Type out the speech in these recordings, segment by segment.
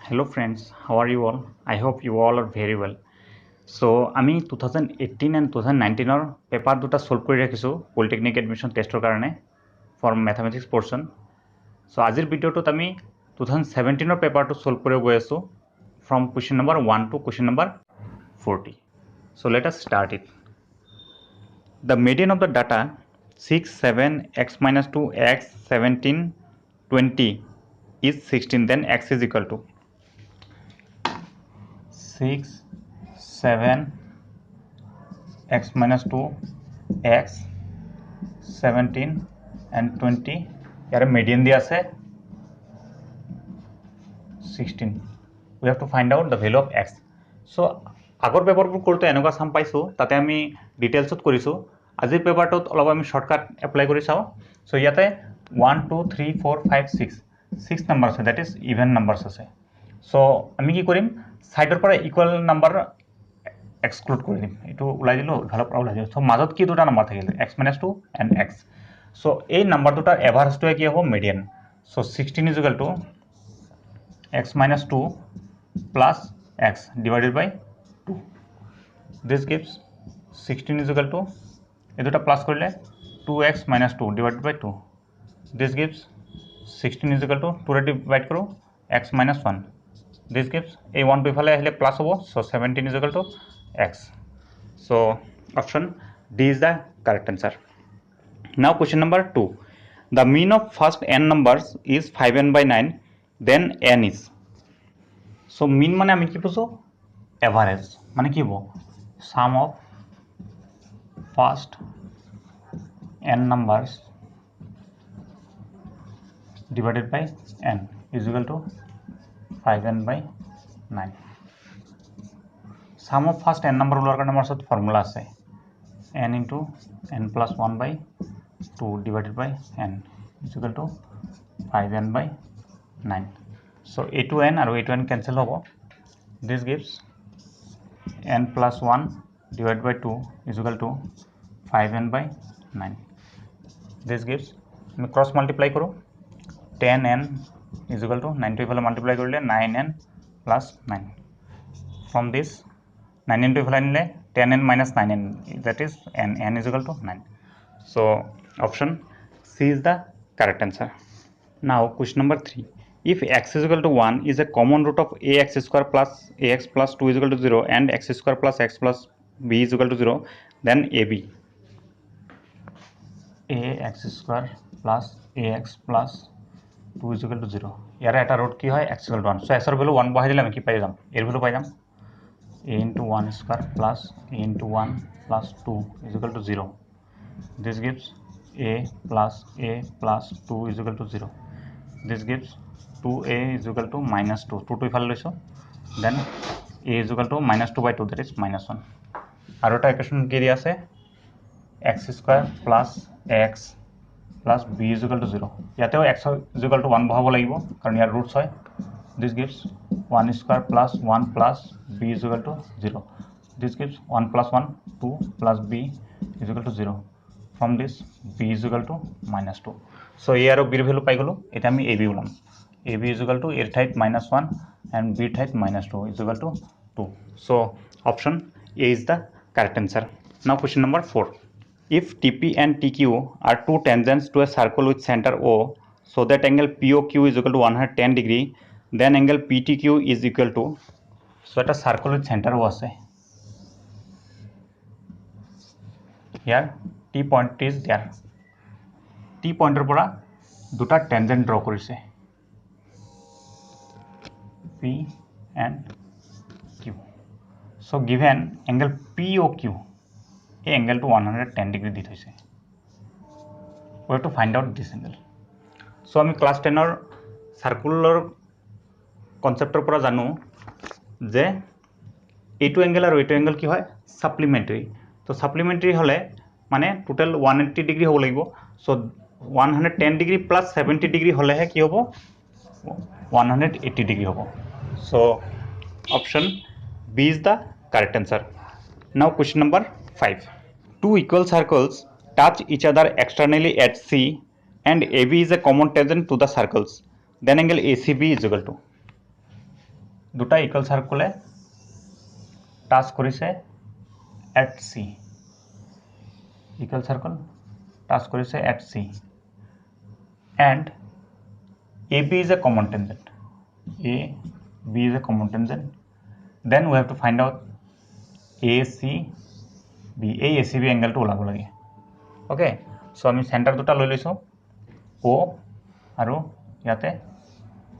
Hello friends, how are you all? I hope you all are very well. So আমি 2018 and 2019 paper দুটা solve কৰি ৰাখিছোঁ polytechnic admission টেষ্টৰ কাৰণে for mathematics portion. So আজিৰ ভিডিঅ'টোত আমি 2017 পেপাৰটো সলভ কৰিব গৈ আছোঁ from question number 1 to question number 40. So let us start it. The median of the data 6, 7, x minus 2, x, 17, 20 is 16, then x is equal to 6, 7, x minus 2, x, 17 and 20. यार median दिया से 16. We have to find out the value of x. So আগৰ পেপাৰবোৰ কৰোঁতে এনেকুৱা চাম পাইছোঁ, তাতে আমি ডিটেইলছত কৰিছোঁ। আজিৰ পেপাৰটোত অলপ আমি শৰ্টকাট এপ্লাই কৰি চাওঁ। সো ইয়াতে 1, 2, 3, 4, 5, 6 নাম্বাৰ আছে, দ্যাট ইজ ইভেন নাম্বাৰছ আছে। সো আমি কি কৰিম, সাইডৰ পৰা ইকুৱেল নাম্বাৰ এক্সক্লুড কৰি দিম, এইটো ওলাই দিলোঁ, ইফালৰ পৰা ওলাই দিলোঁ। সো মাজত কি দুটা নাম্বাৰ থাকিলে, x minus 2 and x। So এই নাম্বাৰ দুটাৰ এভাৰেজটোৱে কি হ'ব, median. So 16 is equal to x minus 2 plus x divided by 2. This gives 16 is equal to এই দুটা প্লাস কৰিলে 2x minus 2 divided by 2. This gives 16 is equal to 2 ৰে divide কৰোঁ x minus 1. This gives a 1 to ইফালে আহিলে plus হ'ব, so 17 is equal to x. So option D is the correct answer. Now question number 2. The mean of first n numbers is 5n by 9, then n is. So mean মানে আমি কি বুঝো, average মানে কি হ'ব, sum of first n numbers divided by n is equal to 5n by 9. Sum of first n number ওলোৱাৰ কাৰণে আমাৰ ওচৰত ফৰ্মুলা আছে, n into n plus 1 by 2 divided by n is equal to 5n by 9. So a to n আৰু a to n cancel হ'ব. This gives n plus 1 divided by 2 is equal to 5n by 9. This gives, আমি cross multiply কৰোঁ, 10n is equal to 9 to ইফালে multiply কৰিলে 9n plus 9. From this 9n to ইফালে আনিলে 10n minus 9n, that is n is equal to 9. So option C is the correct answer. Now question number 3. If x is equal to 1 is a common root of ax square plus ax plus 2 is equal to 0 and x square plus x plus b is equal to 0, then ab. ax square plus ax plus 2 is equal to 0. ইয়াৰে এটা root কি হয়, x equal to 1. So x ৰ value 1 বহাই দিলে আমি কি পাই যাম, এর ভ্যালু পাই যাম a into 1 square plus a into 1 plus 2 is equal to 0. This gives a plus 2 is equal to 0. This gives 2a is equal to minus 2. 2 to ইফালে লৈছো, then a is equal to minus 2 by 2, that is minus 1. আৰু এটা equation কি দিয়া আছে, x square plus x plus b is equal to 0. ইয়াতেও x is equal to 1 বহাব লাগিব কাৰণ ইয়াৰ ৰুটস হয়. This gives 1 square plus 1 plus b is equal to 0. This gives 1 plus 1 2 plus b is equal to 0. From this b is equal to minus 2. So a আৰু b ৰ value পাই গলো, এটা আমি ab ওলাম, ab is equal to a ৰ ঠাইত minus 1 and b ৰ ঠাইত minus 2 is equal to 2. So option A is the correct answer. Now question number 4. If TP and TQ are two tangents to a circle with center O, so that angle POQ is equal to 110 degree, then angle PTQ is equal to, so এটা circle with center O আছে, here T point is there, T pointer পৰা দুটা tangent draw কৰিছে P and Q. So given angle POQ, এই angle to 110 degree দি থৈছে, we have to find out this angle. So আমি class 10 ৰ সাৰ্কুলাৰ কনসেপ্টৰ পৰা জানো যে এইটো এঙ্গেল আৰু এইটো এঙ্গেল কি হয়, সাপ্লিমেন্টারি। তো সাপ্লিমেন্টারি হলে মানে টোটাল 180 ডিগ্রি হ'ব লাগিব। সো 110 ডিগ্রি প্লাস 70 ডিগ্রি হলেহে কি হ'ব, 180 ডিগ্রি হ'ব। So option B is the correct answer. Now question number 5. Two equal circles touch each other externally at C and AB is a common tangent to the circles, then angle ACB is equal to. দুটা equal চাৰ্কলে touch কৰিছে at C, equal circle touch কৰিছে at C, and A B is a common tangent, A B is a common tangent, then we have to find out A C B, এই A C B এংগেলটো ওলাব লাগে। Okay, চ' আমি centre দুটা লৈ লৈছোঁ, অ' আৰু ইয়াতে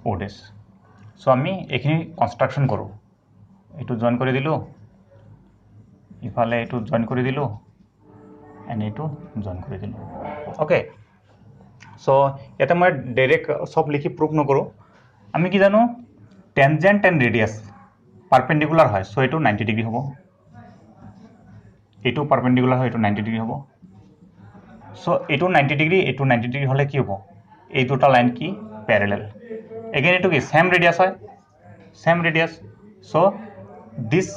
অ' ডেছ। চ' আমি এইখিনি কনষ্ট্ৰাকশ্যন কৰোঁ, এইটো জইন কৰি দিলোঁ, ইফালে এইটো জইন কৰি দিলোঁ, এণ্ড এইটো জইন কৰি দিলোঁ। অ'কে, চ' ইয়াতে মই ডাইৰেক্ট চব লিখি প্ৰুভ নকৰোঁ। আমি কি জানো, টেনজেণ্ট এণ্ড ৰেডিয়াছ পাৰপেণ্ডিকুলাৰ হয়, চ' এইটো 90 ডিগ্ৰী হ'ব, এইটো পাৰপেণ্ডিকুলাৰ হয়, এইটো 90 ডিগ্ৰী হ'ব। চ' এইটো 90 ডিগ্ৰী, এইটো 90 ডিগ্ৰী হ'লে কি হ'ব, এই দুটা লাইন কি পেৰেলেল। এগেইন এইটো কি ছেম ৰেডিয়াছ হয়, same radius, so' this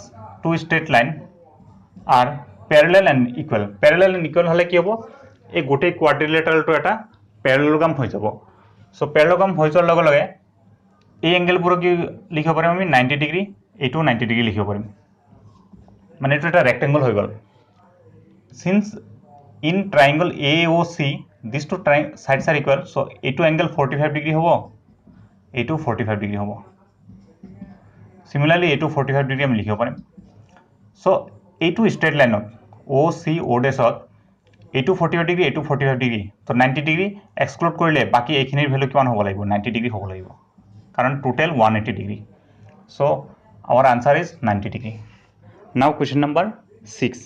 two straight line are parallel and equal. Parallel and equal হ'লে কি হ'ব, এই গোটেই কোৱাড্ৰিলেটাৰেলটো এটা পেৰেলেলোগ্ৰাম হৈ যাব। চ' পেৰেলেলোগ্ৰাম হৈ যোৱাৰ লগে লগে এই এংগেলবোৰক কি লিখিব পাৰিম আমি 90 ডিগ্ৰী, এইটোও 90 ডিগ্ৰী লিখিব পাৰিম, মানে এইটো এটা ৰেক্টেংগল হৈ গ'ল। Since in triangle A O' C this two sides are equal, so' এইটো এংগেল 45 ডিগ্ৰী হ'ব, এইটো 45 ডিগ্ৰী হ'ব। সিমিলাৰলি এইটো 45 ডিগ্ৰী আমি লিখিব পাৰিম। চ' এইটো ষ্ট্ৰেইট লাইনত অ' চি অ' ডেছত এইটো 45 ডিগ্ৰী, এইটো 45 ডিগ্ৰী, তো 90 ডিগ্ৰী এক্সক্লুড কৰিলে বাকী এইখিনিৰ ভেলু কিমান হ'ব লাগিব, 90 ডিগ্ৰী হ'ব লাগিব, কাৰণ total 180 degree. So' our answer is 90 degree. Now question number 6,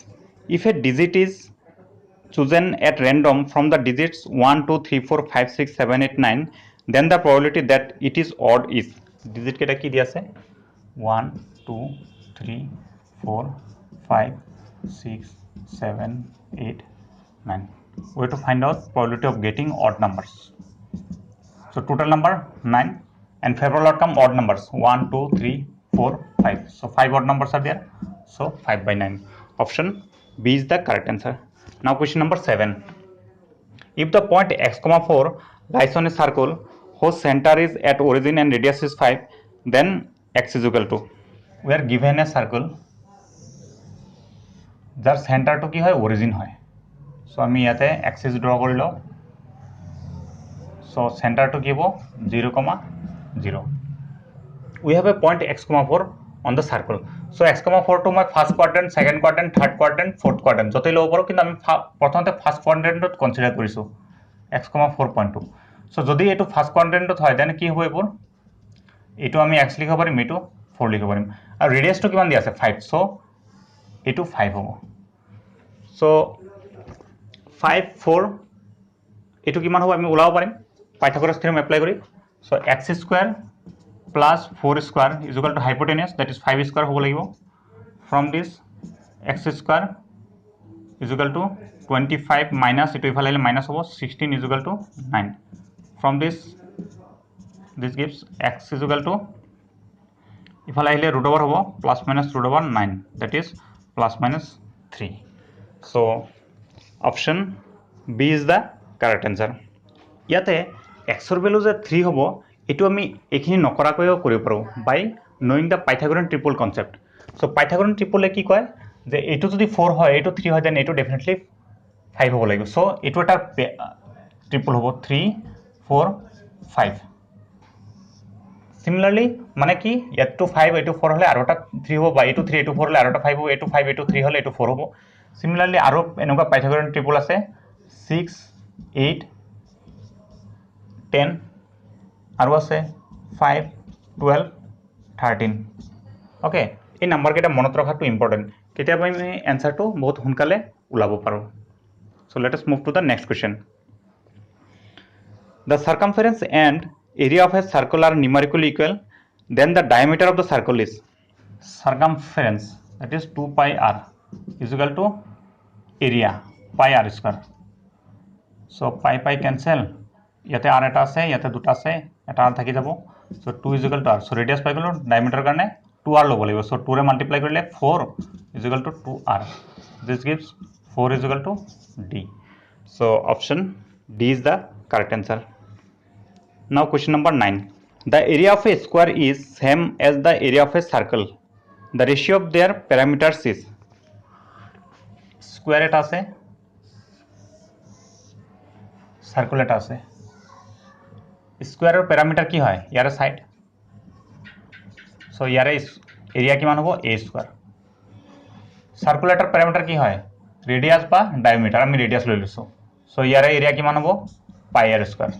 if a digit is chosen at random from the digits 1 2 3 4 5 6 7 8 9, then the probability that it is odd is, digit কেটা কি দিয়া আছে 1 2 3 4 5 6 7 8 9, we have to find out probability of getting odd numbers. So total number 9 and favorable outcome odd numbers 1 2 3 4 5, so 5 odd numbers are there, so 5 by 9, option B is the correct answer. Now question number 7, if the point x, 4 lies on a circle whose center is at origin and radius is 5, then x is equal to, we are given a circle যাৰ চেণ্টাৰটো কি হয় origin হয়, চ' আমি ইয়াতে axis draw কৰি লওঁ। চ' চেণ্টাৰটো কি হ'ব 0, 0, we have a point x, 4 on the circle, so x, 4 টো মই first quadrant, second quadrant, third quadrant, fourth quadrant য'তেই ল'ব পাৰোঁ, কিন্তু আমি প্ৰথমতে ফাৰ্ষ্ট কোৱাড্ৰেণ্টত কনচিডাৰ কৰিছোঁ x, 4 পইণ্টটো। চ' যদি এইটো ফাৰ্ষ্ট কোৱাড্ৰেণ্টত হয় দেন কি হ'ব, এইবোৰ এইটো আমি x লিখিব পাৰিম, এইটো 4 লিখিব পাৰিম, আৰু ৰেডিয়াছটো কিমান দিয়া আছে 5, চ' এইটো 5 হ'ব। চ' 5 4 এইটো কিমান হ'ব আমি ওলাব পাৰিম পাইথাগোৰাছ থিওৰেম এপ্লাই কৰি। So' x square plus 4 square is equal to hypotenuse, that is 5 square হ'ব লাগিব। From this x square is equal to 25 minus এইটো ইফালে আহিলে মাইনাছ হ'ব 16 is equal to 9। From this gives x is equal to ইফালে আহিলে root over হ'ব plus minus root over 9, that is plus minus 3। So' option B is the correct answer. ইয়াতে এক্সৰ value যে 3 হ'ব এইটো আমি এইখিনি নকৰাকৈও কৰিব পাৰোঁ বাই নয়িং দ্য পাইথাগোৰিয়ান ট্ৰিপল কনচেপ্ট। চ' পাইথাগোৰিয়ান ট্ৰিপলে কি কয় যে এইটো যদি 4 হয় এইটো 3 হয় দেন এইটো ডেফিনেটলি 5 হ'ব লাগিব। চ' এইটো এটা ট্ৰিপল হ'ব 3 4 5। সিমিলাৰলি মানে কি ইয়াতটো 5 এইটো 4 হ'লে আৰু এটা 3 হ'ব, বা এইটো 3 এইটো 4 হ'লে আৰু এটা 5 হ'ব, এইটো 5 এইটো 3 হ'লে এইটো 4 হ'ব। সিমিলাৰলি আৰু এনেকুৱা পাইথাগোৰিয়ান ট্ৰিপল আছে 6 8 10 আৰু আছে 5 12 13। অ'কে, এই নাম্বাৰকেইটা মনত ৰখাটো ইম্পৰ্টেণ্ট, কেতিয়াবা আমি এনচাৰটো বহুত সোনকালে ওলাব পাৰোঁ। So' let us move to the next question. The circumference and area of a circle are numerically equal, then the diameter of the circle is, circumference that is 2 pi r is equal to area pi r square. So pi pi cancel, ইয়াতে r এটা আছে, ইয়াতে দুটা আছে, এটা r থাকি যাব। So 2 is equal to r, so radius পাই গ'লো, diameter কাৰণে 2r ল'ব লাগিব। So 2 ৰে মাল্টিপ্লাই কৰিলে 4 is equal to 2r, this gives 4 is equal to d. So option D is the correct answer. Now question number 9, The area of a square is same as the area of a circle. The ratio of their parameters is square এটা আছে circle এটা আছে স্কোয়ারের parameter কি হয় ইয়ারে side so ইয়ারে area কিমান হ'ব a স্কোয়ার সার্কুলেটার প্যারামিটার কি হয় রেডিয়াস বা ডায়ামিটার আমি রেডিয়াস লৈ লৈছো সো ইয়ারে এরিয়া কিমান হ'ব পাই আর স্কোয়ার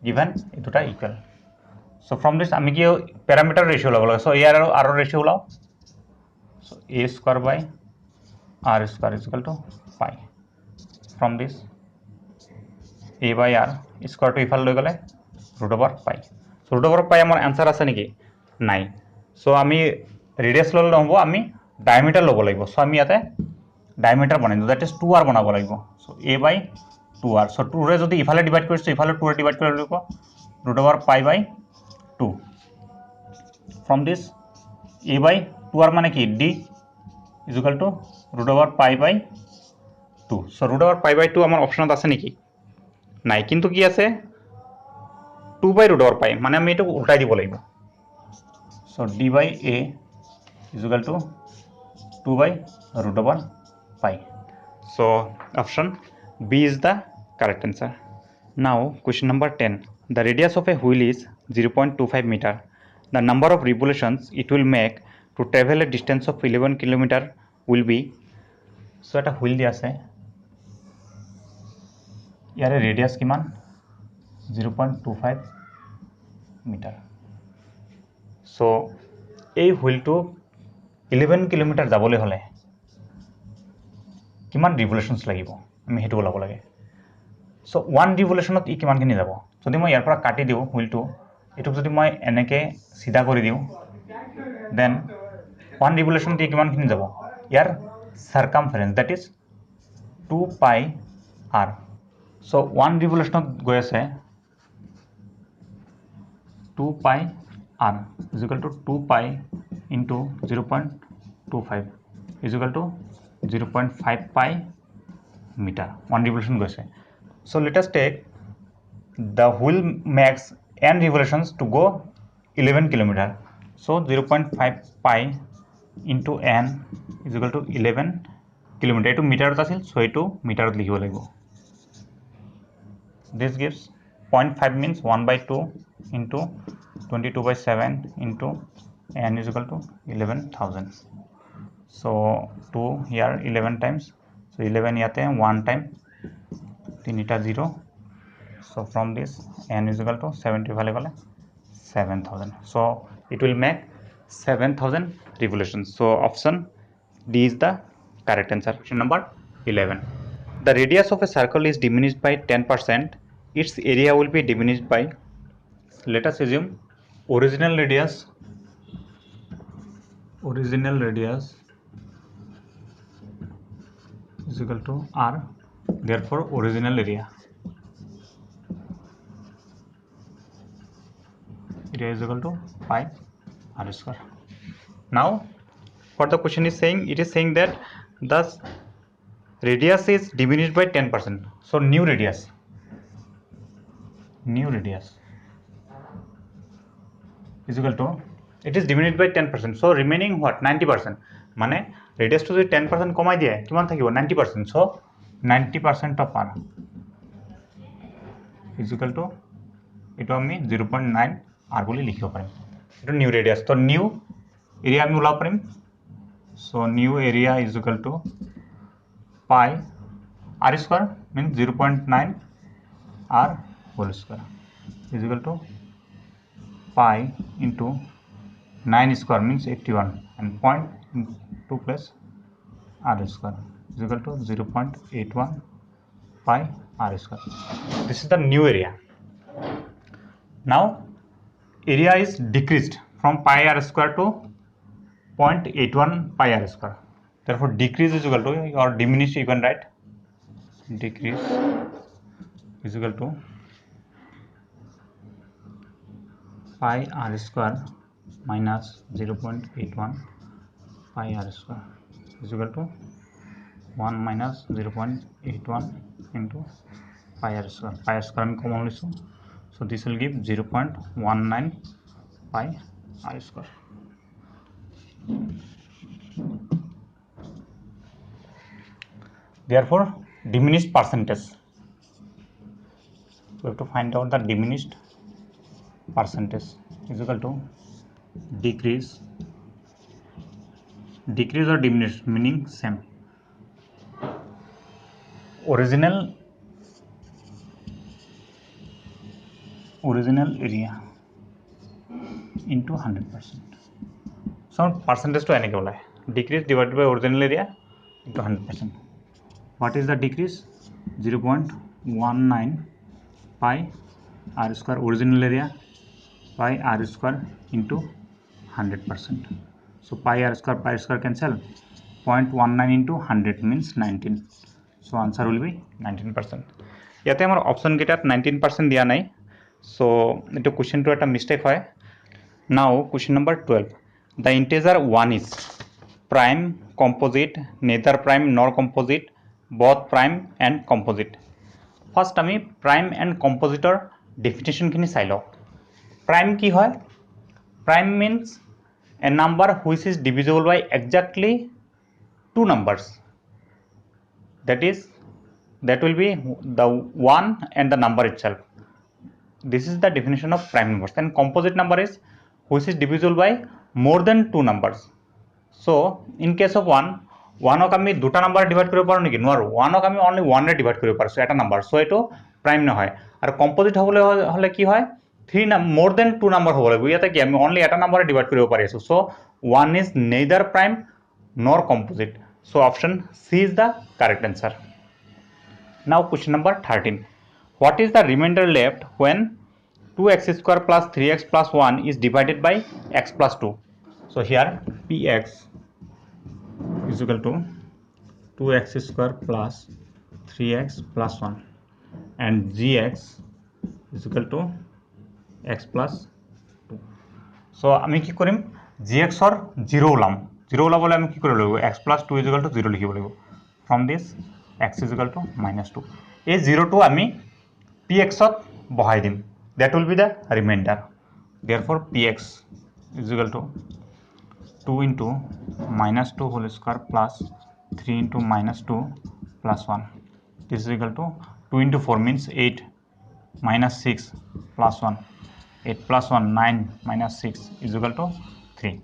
গিভেন এই দুটা ইকুয়াল সো ফ্রম দিস আমি কি প্যারামিটার রেশিও ল'ব লাগে সো ইয়াৰ আৰু ৰেশিও ওলাও so a square by r square is equal to pi from this a by r স্কোয়ারটো ইফালে লৈ গ'লে root over pi so root over pi আমাৰ আনসাৰ আছে নেকি নাই সো আমি ৰেডিয়াস ল'লে নহ'ব আমি ডায়ামিটাৰ ল'ব লাগিব সো আমি ইয়াতে ডায়ামিটাৰ বনাই দিওঁ দ্যাট ইজ 2r বনাব লাগিব so a by 2r so 2 ৰে যদি ইফালে ডিভাইড কৰিছো ইফালে 2 ৰে ডিভাইড কৰি লিখো root over pi by 2 from this a by 2r মানে কি d is equal to root over pi by 2 so root over pi by 2 আমাৰ অপশনত আছে নেকি নাই কিন্তু কি আছে 2 বাই ৰুট ওভাৰ পাই মানে আমি এটো উল্টাই দিব লাগিব so d by a is equal to 2 by root over pi. So option B is the correct answer. Now question number 10. The radius of a wheel is 0.25 meter. The number of revolutions it will make to travel a distance of 11 kilometer will be. So এটা wheel দিয়া আছে ইয়াৰে ৰেডিয়াস কিমান 0.25 metre so এই হুইলটো 11 kilometre যাবলৈ হলে কিমান রিভলিউশনস লাগিব আমি হেতু ওলাব লাগে সো ওয়ান রিভলিউশনত ই কিমানখিনি যাব যদি মই ইয়াৰ পৰা কাটি দিও হুইলটো এটুক যদি মই এনেকে সিধা কৰি দিও দেন ওয়ান ৰিভলিউশনত ই কিমানখিনি যাব ইয়াৰ সারকামফারেন্স দ্যাট ইজ 2 পাই r সো ওয়ান রিভলিউশনত গৈ আছে 2 পাই r is equal to 2 pi into 0.25 is equal to 0.5 pi meter. One revolution goes. So let us take the wheel makes n revolutions to go 11 kilometer. So 0.5 pi into n is equal to 11 kilometer. To meter আছিল so etu meter লিখিব লাগিব. This gives 0.5 means 1 by 2 into 22 by 7 into n is equal to 11,000. So 2 here 11 times. So 11 yate 1 time 3 0. So from this n is equal to 70 7,000. So it will make 7,000 revolutions. So option D is the correct answer. Question number 11. The radius of a circle is diminished by 10%. Its area will be diminished by, let us assume, original radius is equal to r, therefore original area is equal to pi r square. Now what the question is saying, it is saying that the radius is diminished by 10%. So new radius is equal to, it is diminished by 10%. So remaining what 90%. মানে radius to 10% কমাই দিয়ে কিমান থাকিব 90%. So 90% of r is equal to এটো আমি 0.9 r বুলি লিখিব পাৰিম এটো নিউ ৰেডিয়াস তো নিউ এৰিয়া আমি ওলাব পাৰিম so new area is equal to pi r square means 0.9 r whole square is equal to pi into 9 square means 81 and 0.2 plus r square is equal to 0.81 pi r square. This is the new area. Now area is decreased from pi r square to 0.81 pi r square. Therefore decrease is equal to, or diminish you can write, decrease is equal to pi r square minus 0.81 pi r square is equal to 1 minus 0.81 into pi r square. Pi r square common, so this will give 0.19 pi r square. Therefore, diminished percentage. We have to find out the diminished percentage is equal to decrease or diminished, meaning same. Original area into 100%. So percentage to एने के बोला है, decrease divided by original area into 100%. What is the decrease? 0.19 pi r square original area by r square into 100%. So pi r square cancel. 0.19 into 100 means 19. So answer will be 19%. ইয়াতে আমাৰ option কেইটাত 19% দিয়া নাই, so এটো কোৱেশ্চনটো এটা mistake হয়। Now question number 12. The integer 1 is prime, composite, neither prime nor composite, both prime and composite. First আমি prime and compositeৰ definition খিনি চাই লওঁ। Prime কি হয়? Prime means a number which is divisible by exactly two numbers. That will be the one and the number itself. This is the definition of prime numbers. And composite number is which is divisible by more than two numbers. So in case of one ok আমি দুটা number divide কৰিব পাৰো নেকি? নোৱাৰো। one ok আমি only one ৰে divide কৰিব পাৰো, এটা নাম্বাৰ। সো এটো প্ৰাইম নহয়। আৰু কম্পোজিট হলে কি হয়? more than two নাম্বাৰ হ'ব লাগিব। ইয়াতে কি আমি only এটা নাম্বাৰে ডিভাইড কৰিব পাৰি আছো। So one is neither prime nor composite. So option C is the correct answer. Now question number 13. What is the remainder left when 2x square plus 3x plus 1 is divided by x plus 2? So here px is equal to 2x square plus 3x plus 1 and gx is equal to x plus 2. So আমি কি কৰিম? gx or 0 ওলাম। 0 ওলাবলে আমি কি কৰিব লাগিব? x plus 2 is equal to 0 লিখিব লাগিব। From this x is equal to minus 2. এই 0 টো আমি px ত বহাই দিম। That will be the remainder. Therefore px is equal to 2 into minus 2 whole square plus 3 into minus 2 plus 1. This is equal to 2 into 4 means 8 minus 6 plus 1. 8 plus 1 9 minus 6 is equal to 3.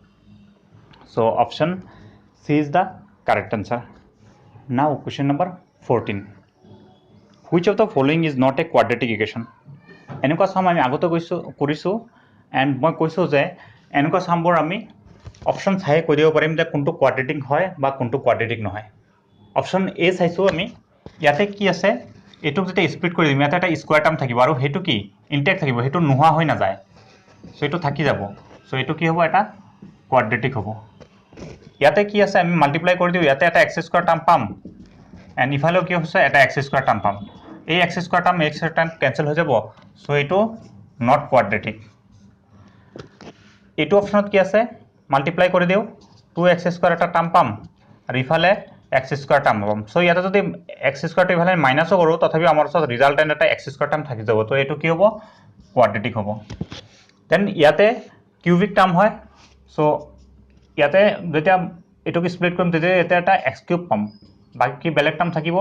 So option C is the correct answer. Now question number 14. Which of the following is not a quadratic equation? এনেকুৱা সাম আমি আগতে কৰিছো and মই কৈছো যে এনেকুৱা সামবোৰ আমি option চাই কৈ দিব পাৰিম যে কোনটো কোৱাড্ৰেটিক হয় বা কোনটো কোৱাড্ৰেটিক নহয়। অপশন এ চাইছো আমি, ইয়াতে কি আছে? এটুক যেতিয়া স্প্লিট কৰি দিম ইয়াতে এটা স্কয়াৰ টাৰ্ম থাকিব আৰু হেতু কি ইনটেক্ট থাকিব, হেতু নোহোৱা হৈ না যায়। সো এটো থাকি যাব। সো এটো কি হ'ব? এটা কোৱাড্ৰেটিক হ'ব। ইয়াতে কি আছে? আমি মাল্টিপ্লাই কৰি দিও, ইয়াতে এটা x স্কয়াৰ টাৰ্ম পাম and ইফালেও কি হৈছে? এটা x স্কয়াৰ টাৰ্ম পাম। এই x square term x square term cancel হৈ যাব। সো এটো নট কোৱাড্ৰেটিক। এটো অপশনত কি আছে? মাল্টিপ্লাই কৰি দিও, 2x স্কয়াৰ এটা টাৰ্ম পাম আৰু ইফালে x স্কয়াৰ টাৰ্ম পাম। সো ইয়াতে যদি x স্কয়াৰটো ইফালে মাইনাসও কৰো তথাপি আমাৰ ওচৰত ৰিজাল্টেন্ট এটা x স্কয়াৰ টাৰ্ম থাকি যাব। তো এটো কি হ'ব? কোৱাড্ৰেটিক হ'ব। দেন ইয়াতে কিউবিক টাৰ্ম হয়। সো ইয়াতে যেতিয়া এটোক স্প্লিট কৰিম তেতিয়া এটা এটা x কিউব পাম, বাকি বেলেগ টার্ম থাকিব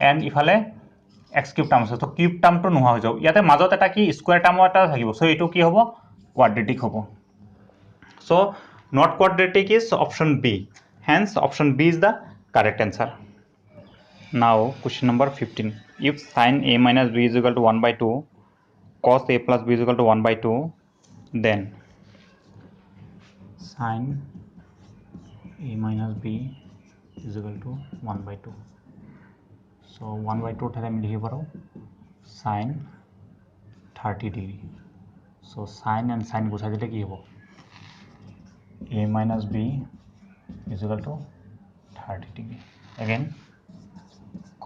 এন্ড ইফালে x কিউব টার্ম আছে। তো কিউব টার্মটো নোহোৱা হৈ যাব। ইয়াতে মাজত এটা কি স্কয়াৰ টাৰ্মও এটা থাকিব। সো এটো কি হ'ব? কোৱাড্ৰেটিক হ'ব। So not quadratic is option B. Hence option B is the correct answer. Now question number 15. If sin a minus b is equal to 1 by 2, cos a plus b is equal to 1 by 2, then sin a minus b is equal to 1 by 2. So 1 by 2 ঠাইত আমি লিখিব পাৰো sin 30 degree. So sin and sin গুচাই দিলে কি হ'ব? a minus b is equal to 30 degree. Again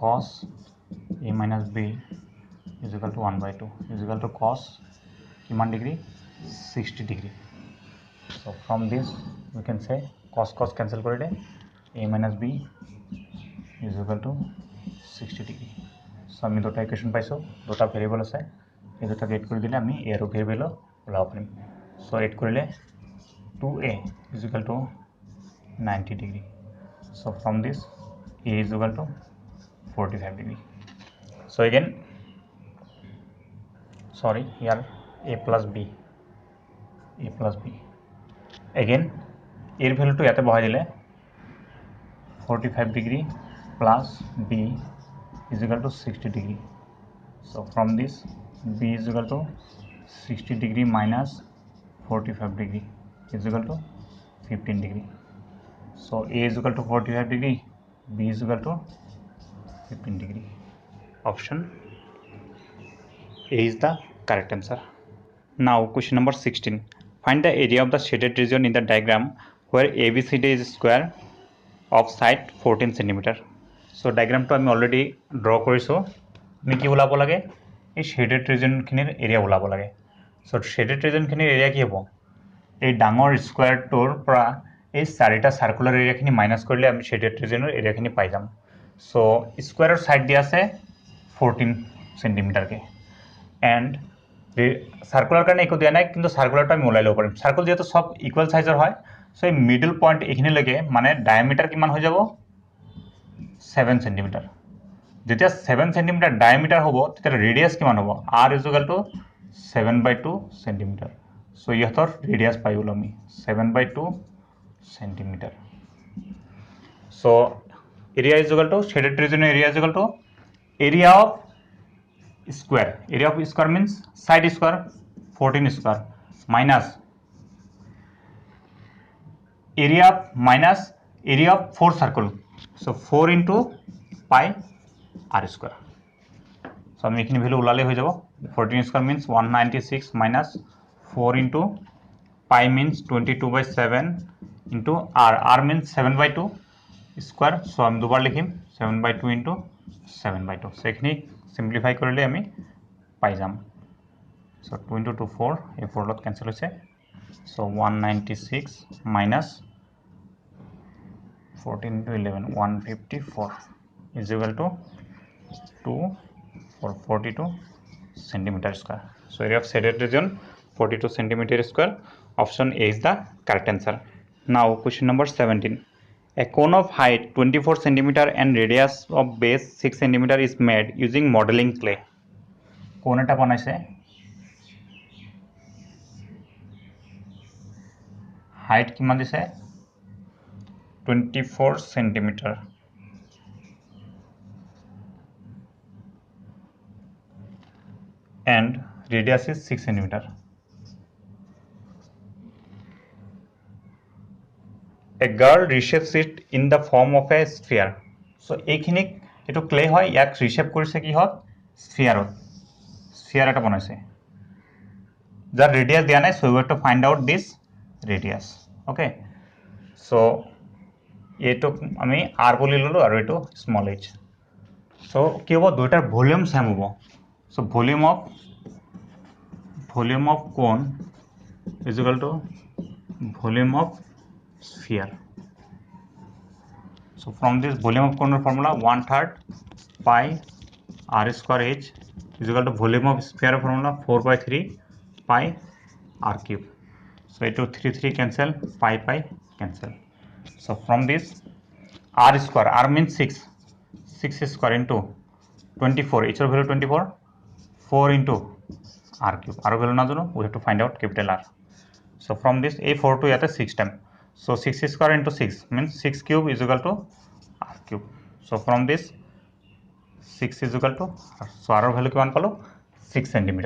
cos a minus b is equal to 1 by 2 is equal to cos kiman degree? 60 degree. So from this we can say cos cancel korile a minus b is equal to 60 degree. So আমি দুটা equation পাইছো, দুটা variable আছে, এই দুটা gate কৰি দিলে আমি এ আৰু ভেৰিয়েবল ওলাব পাৰিম। সো এড কৰিলে 2a is equal to 90 degree. So from this a is equal to 45 degree. So again, sorry, here a plus b, again a value to ইয়াতে বহাই দিলে 45 degree plus b is equal to 60 degree. So from this b is equal to 60 degree minus 45 degree is equal to 15 degree. So a is equal to 45 degree, b is equal to 15 degree. Option A is the correct answer. Now question number 16. Find the area of the shaded region in the diagram where ABCD is square of side 14 cm. So diagram to আমি already draw কৰিছো. আমি কি ওলাব লাগে? এই shaded region খিনিৰ area ওলাব লাগে. So shaded region খিনিৰ area কি হ'ব? এই ডাঙৰ স্কয়াৰটোৰ পৰা এই চাৰিটা সাৰ্কুলাৰ এৰিয়া খিনি মাইনাস কৰিলে আমি shaded regionৰ এৰিয়া খিনি পাই যাম. So স্কয়াৰৰ সাইড দিয়া আছে 14 cm কে and সাৰ্কুলাৰ কাৰণে একো দিয়া নাই কিন্তু সাৰ্কুলাৰটো আমি ওলাই ল'ব পাৰিম. সাৰ্কুল যেহেতু সব ইকুয়াল সাইজৰ হয় সো এই মিডল পয়েন্ট এখানে লাগে মানে ডায়ামিটার কিমান হৈ যাব 7 cm. যেতিয়া 7 cm ডায়ামিটার হ'ব তেতিয়া ৰেডিয়াস কিমান হ'ব r is equal to 7/2 cm. So ইহতৰ ৰেডিয়াস পাই গ'লো আমি 7/2 cm. So area is equal to shaded region area is equal to area of square. Area of square means side square 14 square minus area of 4 circle. So 4 into pi r square. So আমি এখানে value উলালে হয়ে যাব 14 square means 196 minus 4 into pi means 22/7 into r means 7/2 square. So আমি দুবার লিখিম 7/2 into 7/2. So এখানে simplify কৰিলে আমি পাই যাম. So 2 into 2 4 এই 4 লগত ক্যান্সেল হৈছে. So 196 minus 14 into 11 154 is equal to 2 for 42 centimeter square. So area of shaded region 42 centimeter square. Option A is the correct answer. Now question number 17. A cone of height 24 cm and radius of base 6 cm is made using modeling clay. Cone eta banaise height kiman dise 24 cm and radius is 6 cm. A girl reshapes it in the form of a sphere. So এইখিনিক এটো clay হয় ইয়াক reshape কৰিছে কি হত sphere এটা বনাইছে যার radius দিয়া নাই. So we have to find out this radius. Okay so এটো আমি r বলি ললো আর এটো স্মল h. সো কি হ'ব দুইটাৰ ভলিউম সেম হ'ব. সো ভলিউম অফ কোন is equal to volume of sphere. So from this volume of cone formula 1/3 pi r square h is equal to volume of sphere formula 4/3 pi r cube. So it will 3 cancel, pi cancel. So from this r square, r means 6 square into 24, h value 24, 4 into r cube, r value na jano we have to find out capital R. So from this a 4 to yate 6 time. So 6 square into 6 means 6 cube is equal to r cube. So from this 6 is equal to r. So r value kiman palo 6 cm.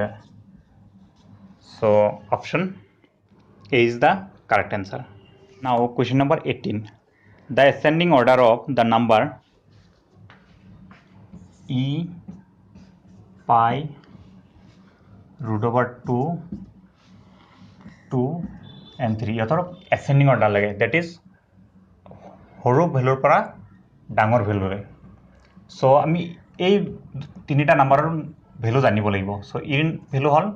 So option A is the correct answer. Now question number 18. The ascending order of the number e pi root over 2 and 3 author ascending order লাগে, that is সৰু ভ্যালুৰ পৰা ডাঙৰ ভ্যালুৰে. So আমি এই তিনিটা নাম্বাৰৰ value জানিব লাগিব. সো ইন ভ্যালু হল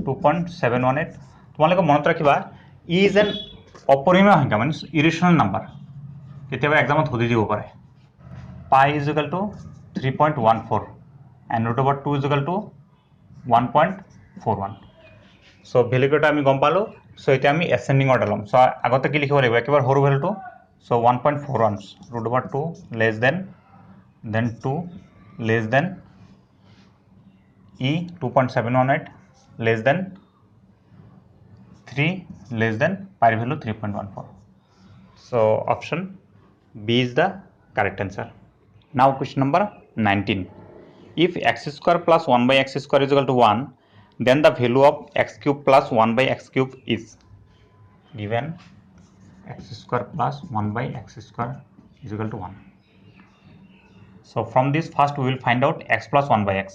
2.718. তোমালোকে মনত ৰাখিবা ই ইজ এন অপৰিমেয় সংখ্যা, মানে ইৰেশনাল নাম্বাৰ. কেতিয়াবা এক্সামত সুধি দিব পাৰে. Pi is equal to 3.14 and root over 2 is equal to 1.41. So ভ্যালুকেইটা আমি গম পালো সো এতিয়া আমি এসেন্ডিং অর্ডার লম। সো আগতে কি লিখিব লাগিব একেবারে সৰু ভ্যালুটো। So 1.41 √2 less than 2 less than e 2.718 less than 3 less than pi value 3.14. So option B is the correct answer. Now question number 19. If x square plus 1 by x square is equal to 1, then the value of x cube plus 1 by x cube is given x square plus 1 by x square is equal to 1. So from this first we will find out x plus 1 by x.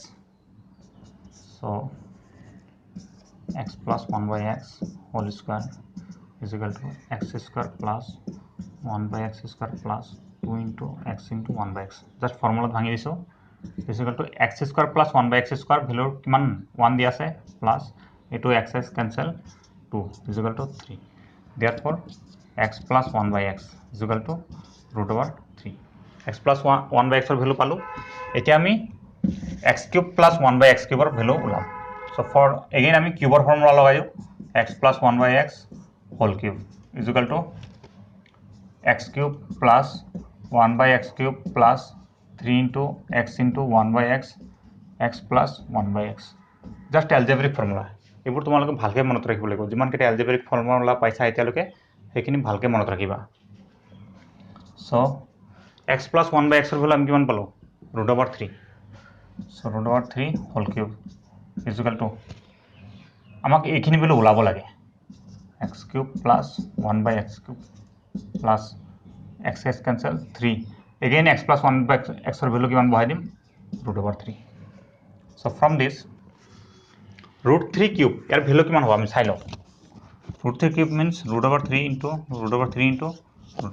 So x plus 1 by x whole square is equal to x square plus 1 by x square plus 2 into x into 1 by x. Just formula ভাঙি দিছো is equal to x square plus 1 by x square value কিমান 1 দি আছে plus এটো x cancel 2 is equal to 3. Therefore x plus 1 by x is equal to √3. x plus 1 by x এর value পালো। এতিয়া আমি x cube plus 1 by x cube এর value উলাম। So for again আমি কিউবৰ formula লগাইও x plus 1 by x whole cube is equal to x cube plus 1 by x cube plus 3 into x into 1 by x x plus 1 by x. Just algebraic formula. এইবোৰ তোমালোকে ভালকৈ মনত ৰাখিব লাগিব। যিমান কেইটা algebraic formula পাইছা এতিয়ালৈকে সেইখিনি ভালকৈ মনত ৰাখিবা। So x plus 1 by x এর ভ্যালু আমি কিমান পালো √3. So √3 whole cube is equal to আমাক এইখিনি ভ্যালু ওলাব লাগে x cube plus 1 by x cube plus x cancel 3 again x plus 1 by x এর ভ্যালু কিমান বহাই দিম √3. So from this √3 cube এর ভ্যালু কিমান হবে আমি চাই লও। √3 cube means √3 into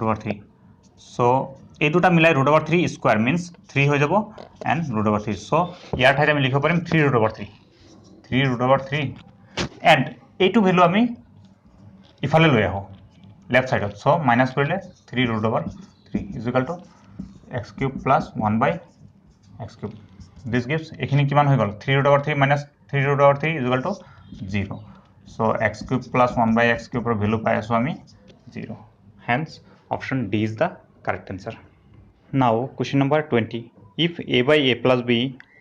√3. So এই দুটা মিলাই √3 স্কয়ার means 3 হয়ে যাব and √3. So ইয়ার ঠাইতে আমি লিখিব পাৰিম 3√3 and এইটো ভ্যালু আমি ইফালে লৈ আহো left side. So minus কৰিলে 3√3 is equal to x cube plus 1 by x cube. This gives এখিনি কিমান হৈ গল 3√3 minus 3√3 is equal to 0. So x cube plus 1 by x cube এর ভ্যালু পাই আছো আমি 0. Hence option D is the correct answer. Now question number 20. If a by a plus b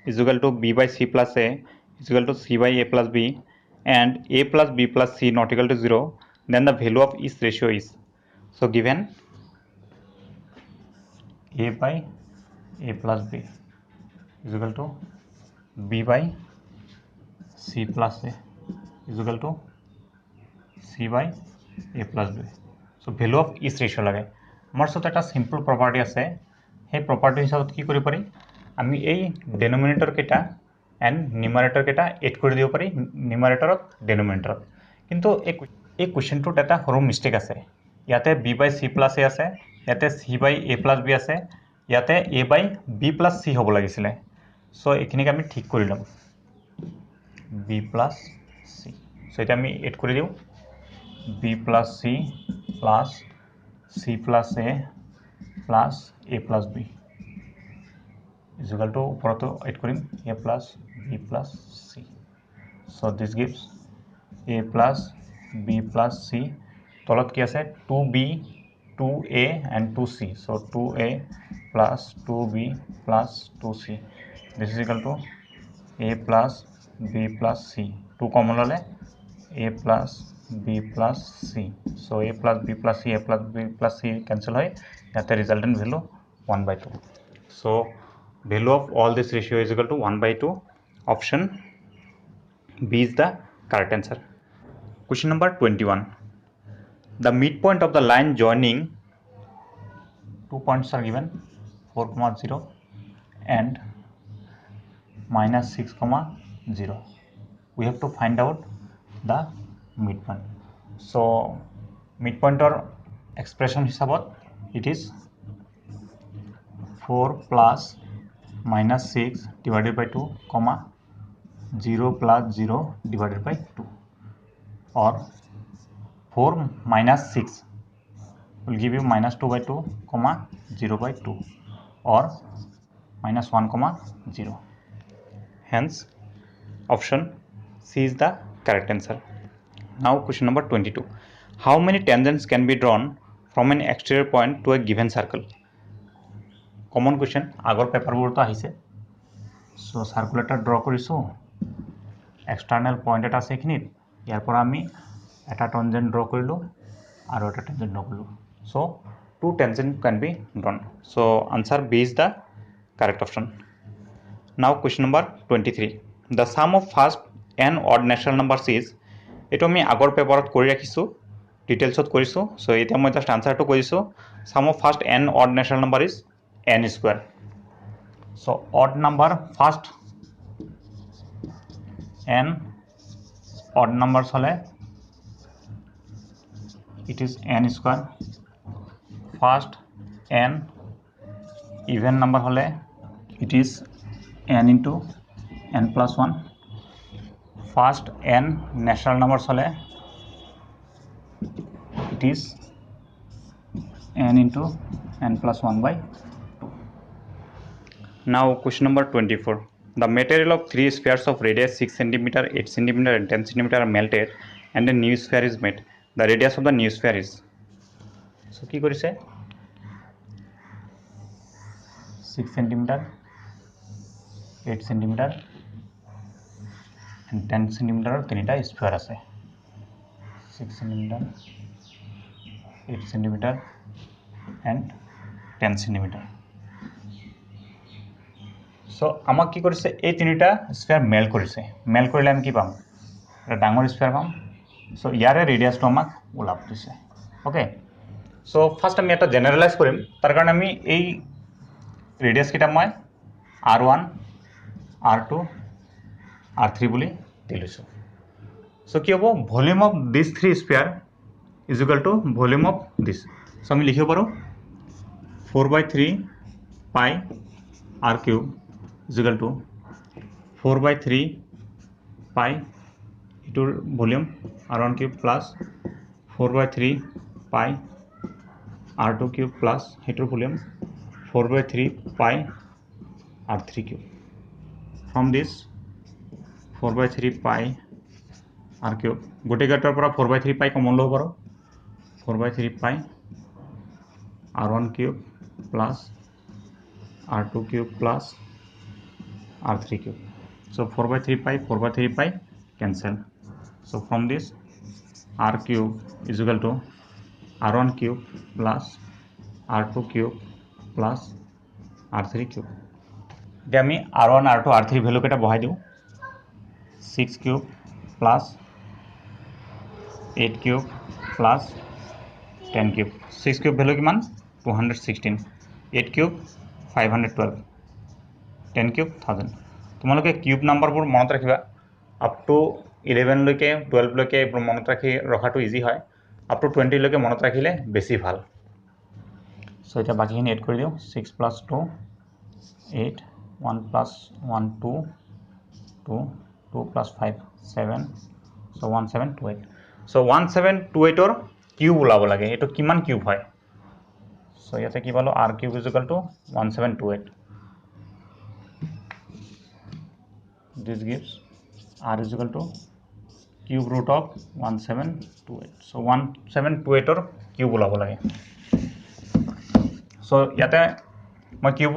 is equal to b by c plus a is equal to c by a plus b and a plus b plus c not equal to 0, then the value of each ratio is. So given a by a plus b is equal to b by c plus a is equal to c by a plus b. So value of each ratio লাগে। আমার সাথে একটা simple property আছে, সেই property হিসাবত কি কৰিব পাৰি আমি এই ডেনোমিনেটৰ কেটা এন্ড নিউমাৰেটৰ কেটা এড কৰি দিব পাৰি নিউমাৰেটৰত ডেনোমিনেটৰত। কিন্তু এই কোৱেশ্চনটোত এটা সৰু মিস্টেক আছে। ইয়াতে b by c plus a আছে, ইয়াতে c by a plus b আছে, ইয়াতে a by b plus c হ'ব লাগিছিলে। সো এইখিনিক আমি ঠিক কৰি লম b plus c। সো এটা আমি এড কৰি দিও b plus c plus c plus a plus a plus b is equal to উপরতো এড করিম a plus b plus c. So this gives a plus b plus c তলত কি আছে 2b 2a and 2c. So 2a plus 2b plus 2c. This is equal to a plus b plus c. 2 common ললে a plus b plus c. So a plus b plus c, a plus b plus c cancel হয়, ইয়াতে resultant value 1/2. So value of all this ratio is equal to 1/2. Option B is the correct answer. Question number 21. The midpoint of the line joining 2 points are given 4,0 and -6,0. We have to find out the midpoint. So midpointer expression হিসাবত it is 4 plus -6 divided by 2, 0 plus 0 divided by 2, or 4 minus 6 will give you -2/2, 0/2, or -1,0. Hence option C is the correct answer. Now question number 22. How many tangents can be drawn from an exterior point to a given circle? Common question. আগৰ পেপাৰবোৰতো আহিছে। So circle এটা draw কৰিছো। External point এটা আছে এখিনিত। ইয়াৰ পৰা আমি এটা tangent draw কৰিলো আৰু এটা tangent draw কৰিলো। So two tangents can be drawn. So answer B is the correct option. Now question number 23. The sum of first n odd natural numbers is, এইটো আমি আগৰ পেপাৰত কৰি ৰাখিছো, ডিটেইলছত কৰিছো। সো এতিয়া মই জাস্ট আনসাৰটো কৰিছো। Sum of first n odd natural number is n square. So odd number first n odd numbers হলে it is n square. First n even number হলে it is n into n plus 1. First n natural numbers হলে it is n into n plus 1 by 2. Now question number 24. The material of three spheres of radius 6 cm, 8 cm and 10 cm are melted and a new sphere is made. The radius of the new sphere is. So কি কৰিছে 6 cm, 8 cm and 10 cm তিনিটা sphere আছে 6 cm, 8 cm and 10 cm. So আমাক কি কৰিছে এই তিনিটা sphere melt কৰিছে। মেল্ট কৰিলে আমি কি পাম এটা ডাঙৰ স্ফিয়াৰ পাম। সো ইয়াৰে ৰেডিয়াসটো আমাক ওলাব দিছে। ওকে সো ফাৰ্স্ট আমি এটা জেনাৰেলাইজ কৰিম। তাৰ কাৰণে আমি এই ৰেডিয়াস কিটা মই r1 r2 r3 বুলি দিলছো। সো কি হ'ব volume of this three sphere is equal to volume of this. So আমি লিখিব পাৰো 4/3 pi r cube is equal to 4/3 pi ইটোৰ volume r1 cube plus 4/3 pi r2 cube plus ইটোৰ volume 4/3 pi r3 cube. From this 4/3 pi r cube গোটেইকেইটাৰ পৰা 4/3 pi common ল'ব পাৰো 4/3 pi r1 cube plus r2 cube plus r3 cube. So 4/3 pi 4/3 pi cancel. So from this r cube is equal to r1 cube plus r2 cube plus r3 cube. এতিয়া আমি r1 r2 r3 value কেটা বহাই দিও 6 cube plus 8 cube plus 10 cube. 6 cube value কিমান 216, 8 cube 512, 10 cube 1000. তোমালোকে cube নাম্বাৰবোৰ মনত ৰাখিবা up to 11 লৈকে 12 লৈকে মনত ৰাখি ৰখাটো ইজি হয়। আপ টু 20 লৈকে মনত ৰাখিলে বেছি ভাল। সো এটা বাকিখিনি এড কৰি দিও 6 plus 2 8 1 plus 1 2 2 2 plus 5 7 so 1728. So 1728 ৰ কিউব ওলাব লাগে। এটো কিমান কিউব হয় সো ইয়াতে কি পালো r cube is equal two 1728. This gives r is equal to cube root of 1728. So 1728 or cube ওলাব লাগে। So ইয়াতে মই কিউব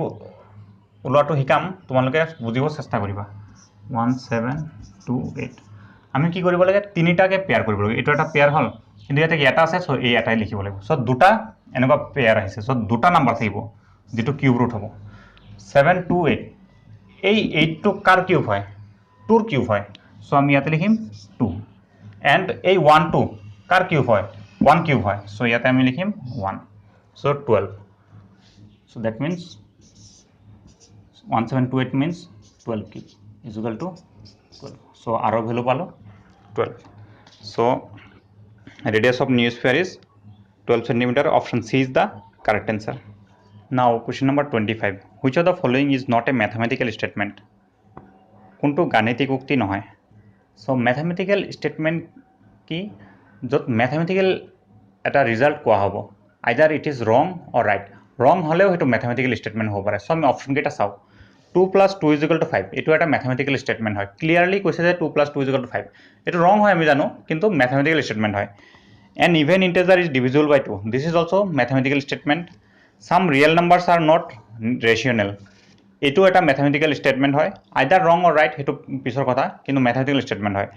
ওলোৱাটো শিকাম তোমালোকে বুজিব চেষ্টা কৰিবা 1728 আমি কি কৰিব লাগে তিনিটাকে পেয়াৰ কৰিব লাগে। এটো এটা পেয়াৰ হল কিন্তু ইয়াতে এটা আছে সো এই এটাই লিখিব লাগিব। সো দুটা এনেকুৱা পেয়াৰ আহিছে সো দুটা নাম্বাৰ থাকিব যেটো কিউব ৰুট হ'ব 728। এই 8 টো কাৰ কিউব হয় 2 ৰ কিউব হয়। সো আমি ইয়াতে লিখিম 2 এন্ড এই 1 2 কাৰ কিউব হয় 1 কিউব হয়। সো ইয়াতে আমি লিখিম 1 so 12। So that means 1728 means 12 cube is equal to 12. So r value পালো 12. So radius of new sphere is 12 cm. Option C is the correct answer. Now question number 25. Which of the following is not a mathematical statement? কোনটো গাণিতিক উক্তি নহয়। So mathematical statement কি যত mathematical এটা result কোৱা হ'ব either it is wrong or right। wrong হলেও হেতু mathematical statement হ'ব পাৰে। So আমি অপশন কেটা চাও 2 + 2 = 5 এইটো এটা ম্যাথমেটিক্যাল স্টেটমেন্ট হয় ক্লিয়ারলি কৈছে যে 2 + 2 = 5 এইটো রং হয় আমি জানো কিন্তু ম্যাথমেটিক্যাল স্টেটমেন্ট হয় an even integer is divisible by 2 this is also mathematical statement some real numbers are not rational এইটো এটা ম্যাথমেটিক্যাল স্টেটমেন্ট হয় আইদার রং অর রাইট হেতু পিছৰ কথা কিন্তু ম্যাথমেটিক্যাল স্টেটমেন্ট হয়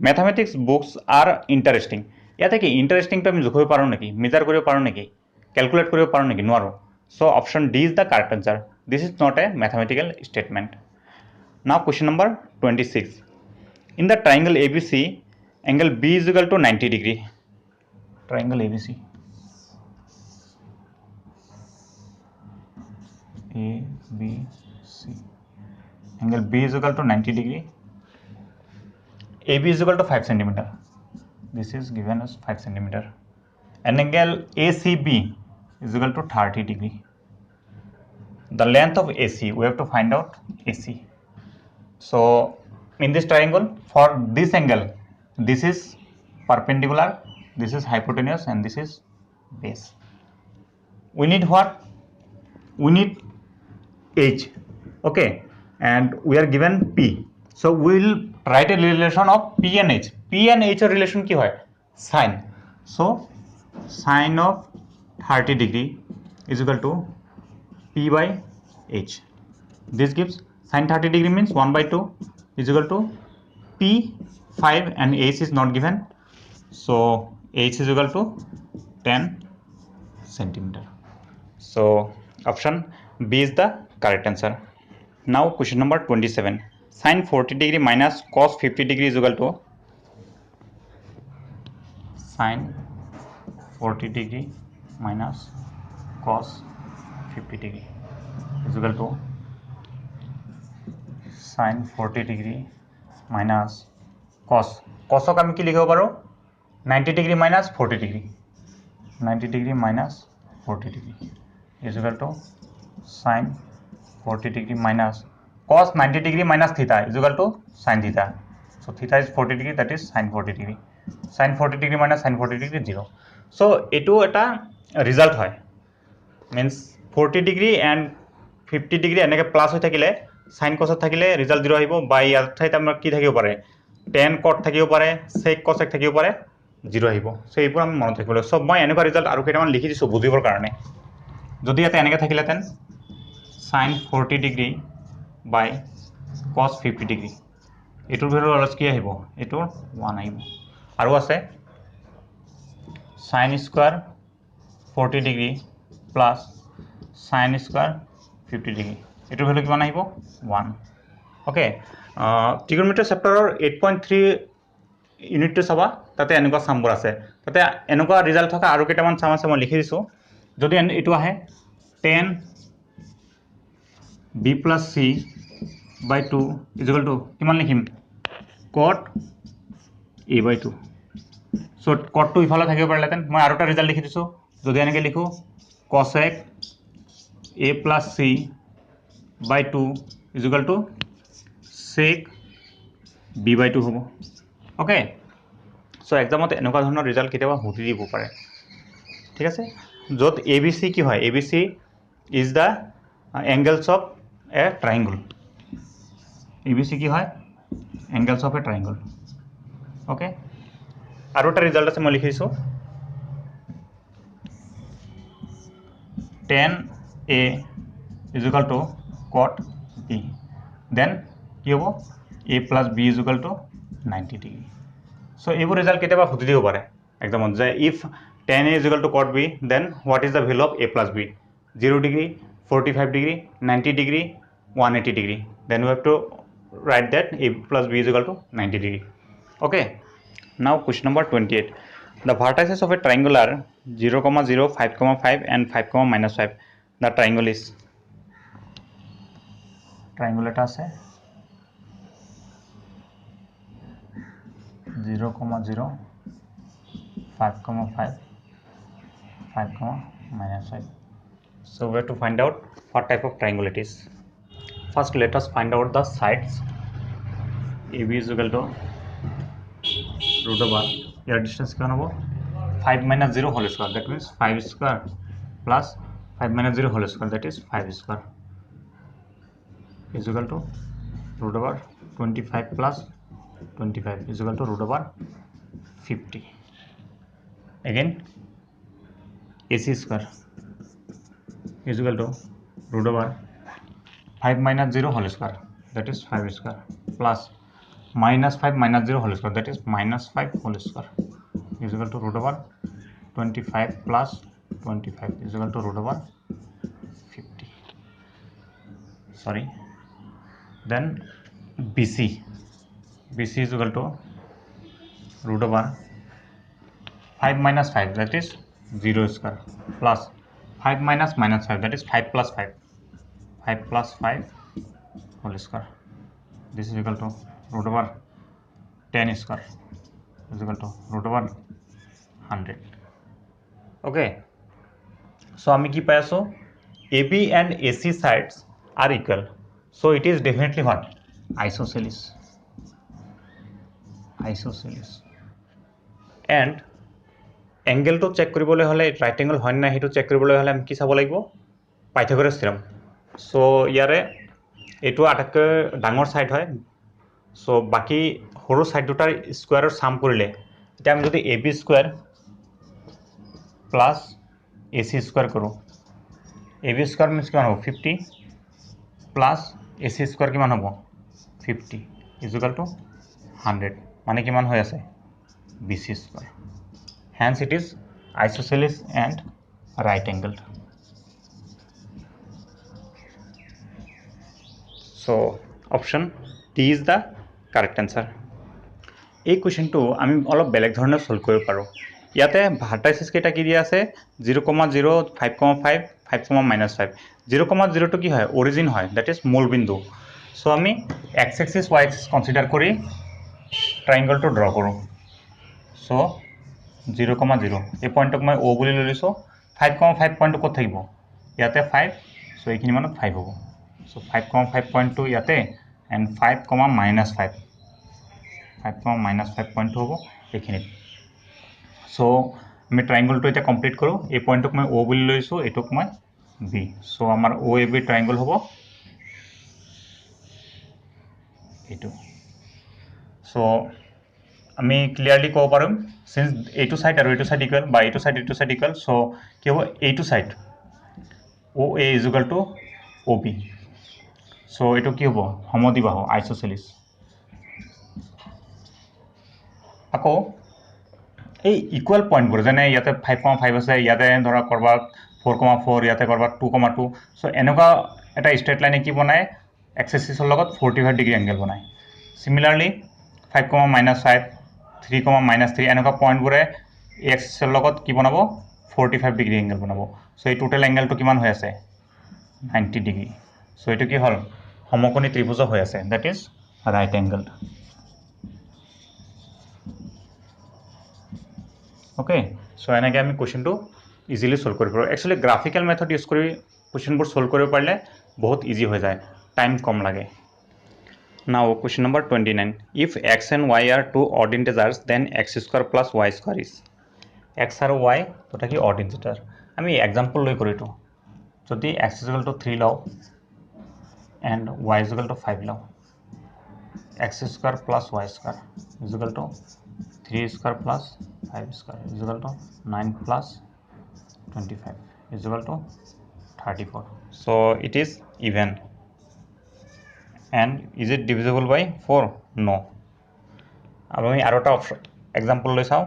ম্যাথমেটিক্স বুকস আৰ ইন্টাৰেস্টিং ইয়াতে কি ইন্টাৰেস্টিংটো আমি জুখিব পাৰো নেকি মেজাৰ কৰিব পাৰো নেকি ক্যালকুলেট কৰিব পাৰো নেকি নোৱাৰো so option D is the correct answer this is not a mathematical statement now question number 26 in the triangle ABC angle B is equal to 90 degree triangle ABC ABC angle B is equal to 90 degree AB is equal to 5 centimeter this is given as 5 centimeter and angle ACB is equal to 30 degree the length of AC we have to find out AC so in this triangle for this angle this is perpendicular this is hypotenuse and this is base we need what we need H okay and we are given P so we will write a relation of P and H or relation ki hoy sin so sin of 30 degree is equal to P by H this gives sin 30 degree means 1/2 is equal to P 5 and H is not given so H is equal to 10 centimeter so option B is the correct answer now question number 27 sin 40 degree minus cos 50 degree is equal to sin 40 degree minus cos 50 degree is equal to sin 40 degree minus cos cosক আমি কি লিখিব পাৰো 90 degree minus 40 degree 90 degree minus 40 degree is equal to sin 40 degree minus cos 90 degree minus theta is equal to sin theta so theta is 40 degree that is sin 40 degree sin 40 degree minus sin 40 degree 0 so etu eta result hoy means 40 degree and 50 degree enake plus hoy thakile sin cos thakile result 0 ahibo by yar thait amar ki thakibo pare tan cot thakibo pare sec cosec thakibo pare 0 ahibo so eipur ami mon thakibole so moi enuka result aru keitaman likhi disu bujibor karone jodi ate enake thakile ten sin 40 degree by cos 50 degree etur value always ki ahibo etur 1 ahibo aru ase sin square 40 degree plus sin square 50 degree etur value kiman ahibo 1 okay trigonometry chapter 8.3 unit to saba tate enuka sambor ase tate enuka result thoka aru ketaman sam ase moi likhi disu jodi etu ahe 10 b plus c by 2 is equal to kiman likhim cot a by 2 so cot 2 ifala thakibo parleten moi aru ta result likhi disu jodi enake likhu cosec a plus c by 2 is equal to sec b by 2 hobo okay so exam ot enuka dhonor result kitaba hoti dibo pare thik ase jot abc ki hoy abc is the angles of a triangle abc ki hoy angles of a triangle okay aru ta result ase moi likhi disu tan a is equal to cot b then ki hobo a plus b is equal to 90 degree so ebor result ketaba hoti dibo pare exam on je if tan a is equal to cot b then what is the value of a plus b 0 degree 45 degree 90 degree 180 degree then we have to write that a plus b is equal to 90 degree okay now question number 28 the vertices of a triangle are 0, 0, 5, 5 and 5, minus 5 the triangle is triangle eta ase 0, 0, 5, 5, 5, minus 5 so we have to find out what type of triangle it is first let us find out the sides AB is equal to root over your distance kiman hobo 5 minus 0 whole square that means 5 square plus 5 minus 0 whole square that is 5 square is equal to root over 25 plus 25 is equal to root over 50. Again AC square is equal to root over 5 minus 0 whole square, that is 5 square, plus minus 5 minus 0 whole square, that is minus 5 whole square, is equal to root over 25 plus 25 is equal to root over 50. Sorry. Then BC is equal to root over 5 minus 5, that is 0 square, plus 5 minus minus 5, that is 5 plus 5, 5 plus 5 whole square. This is equal to root over 10 square is equal to root over 100. Okay, so আমি কি পাই আছো, AB and AC sides are equal, so it is definitely what, isosceles. And angle to check কৰিবলৈ হলে right angle হয় না হেতু check কৰিবলৈ হলে আমি কি চাব লাগিব, পাইথাগোৰাছ থিওৰেম. সো ইয়াৰে এটো আটাইতকৈ ডাঙৰ সাইড হয়, সো বাকি সৰু সাইড দুটাৰ স্কয়াৰৰ সাম কৰিলে এটা আমি যদি AB square plus AC square কৰো, AB স্কয়াৰ মিন্স কিমান হ'ব 50 প্লাস AC স্কয়াৰ কিমান হ'ব 50 ইজ ইকুয়াল টু 100, মানে কিমান হৈ আছে BC square. Hence it is isosceles and right angled. So option D is the correct answer. এই কোৱেশ্চনটো আমি অলপ বেলেগ ধৰণে সলভ কৰিব পাৰো. ইয়াতে ভাৰ্টাইসিস কেইটা কি দিয়া আছে 0,0 5,5 5,-5. 0,0 টো কি হয় অৰিজিন হয়, দ্যাট ইজ মূল বিন্দু. সো আমি x axis y axis consider করি ট্রায়াঙ্গল টো ড্র কৰো. সো 0,0 এই পয়েন্টক মই O বুলি লৈ লৈছো. 5,5 পয়েন্ট কত থাকিব ইয়াতে 5, সো এইখিনি মানত 5 হ'ব. সো 5,5 পয়েন্ট টু ইয়াতে এন্ড 5, -5 5,-5 পয়েন্ট হ'ব এইখিনি. সো আমি ট্রায়াঙ্গলটো এটা কমপ্লিট কৰো. এই পয়েন্টক মই O বুলি লৈছো, এটক মই B. সো আমাৰ OAB ট্রায়াঙ্গল হ'ব এইটো. সো আমি ক্লিয়ারলি কব পারম সিন্স এইটো সাইড আর এইটো সাইড ইকুয়াল বা এইটো সাইড ইকুয়াল, সো কি হ'ব এইটো side OA is equal two OB. So এইটো কি হ'ব সমদ্বিবাহু আইসোসেলিস. আকৌ এই ইকুয়াল পয়েন্টবোৰ যেনে ইয়াতে 5,5 আছে, ইয়াতে ধৰা কৰবা 4,4, ইয়াতে কৰবা 2,2. সো এনেকুৱা এটা স্ট্ৰেট লাইনে কি বনায় এক্স এক্সিসৰ লগত 45 ডিগ্ৰী এংগল বনায়. সিমিলাৰলি 5,-5 3,-3 এনেকুৱা পয়েন্টবোৰে এই এক্সিসৰ লগত কি বনাব 45 ডিগ্ৰী এংগল বনাব. সো এই টোটাল এংগলটো কিমান হৈ আছে 90 ডিগ্ৰী. সো এটো কি হল সমকোণী ত্ৰিভুজ হৈ আছে, that is right angle. Okay, so এনেকৈ আমি কোৱেশ্চনটো ইজিলি সলভ কৰিব পাৰোঁ. একচুৱেলি গ্ৰাফিকেল মেথড ইউজ কৰি কোৱেশ্চনবোৰ সলভ কৰিব পাৰিলে বহুত ইজি হৈ যায়, টাইম কম লাগে. Now question number 29. If x and y are two odd integers, then x square plus y square is. X আৰু y দুটা কি odd integer. আমি এক্সাম্পল লৈ কৰি তো যদি x is equal to 3 লও and y is equal to 5 লও, x square plus y square is equal to 3 square plus 5 square is equal to 9 plus 25 is equal to 34. So it is even. And is it divisible by 4? No. আমি আৰু এটা example লৈ চাও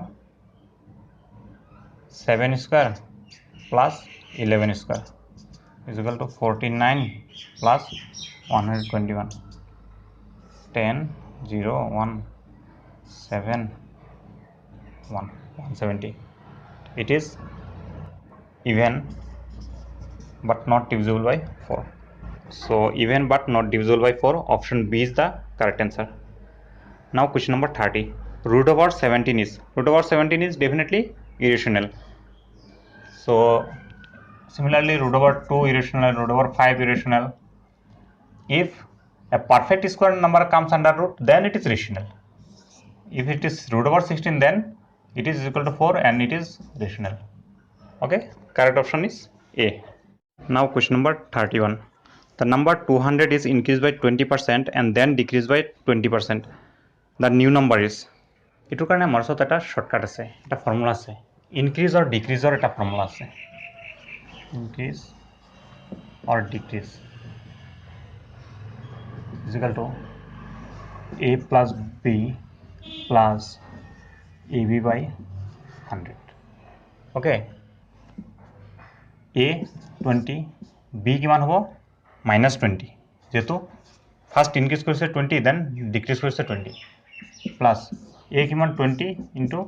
7 square plus 11 square is equal to 49 plus 121. 10 0 1 7 1 170. It is even but not divisible by 4. So even but not divisible by 4, option B is the correct answer. Now question number 30. Root over 17 is definitely irrational. So similarly root over 2 irrational, root over 5 irrational. If a perfect square number comes under root, then it is rational. If it is root over 16, then it is equal to 4 and it is rational. Okay, correct option is A. Now question number 31. the number 200 is increased by 20% and then decreased by 20%. The new number is এটোৰ কাৰণে আমাৰ ওচৰত এটা shortcut আছে, এটা formula আছে, increase অৰ ডিক্ৰিজৰ এটা formula আছে, increase or decrease is equal to a plus b plus ab by 100. Okay, a 20 b কিমান হ'ব -20 যেহেতু ফার্স্ট ইনক্রিজ কৰিছে 20 দেন ডিক্ৰিজ কৰিছে 20 প্লাস a কিমান 20 into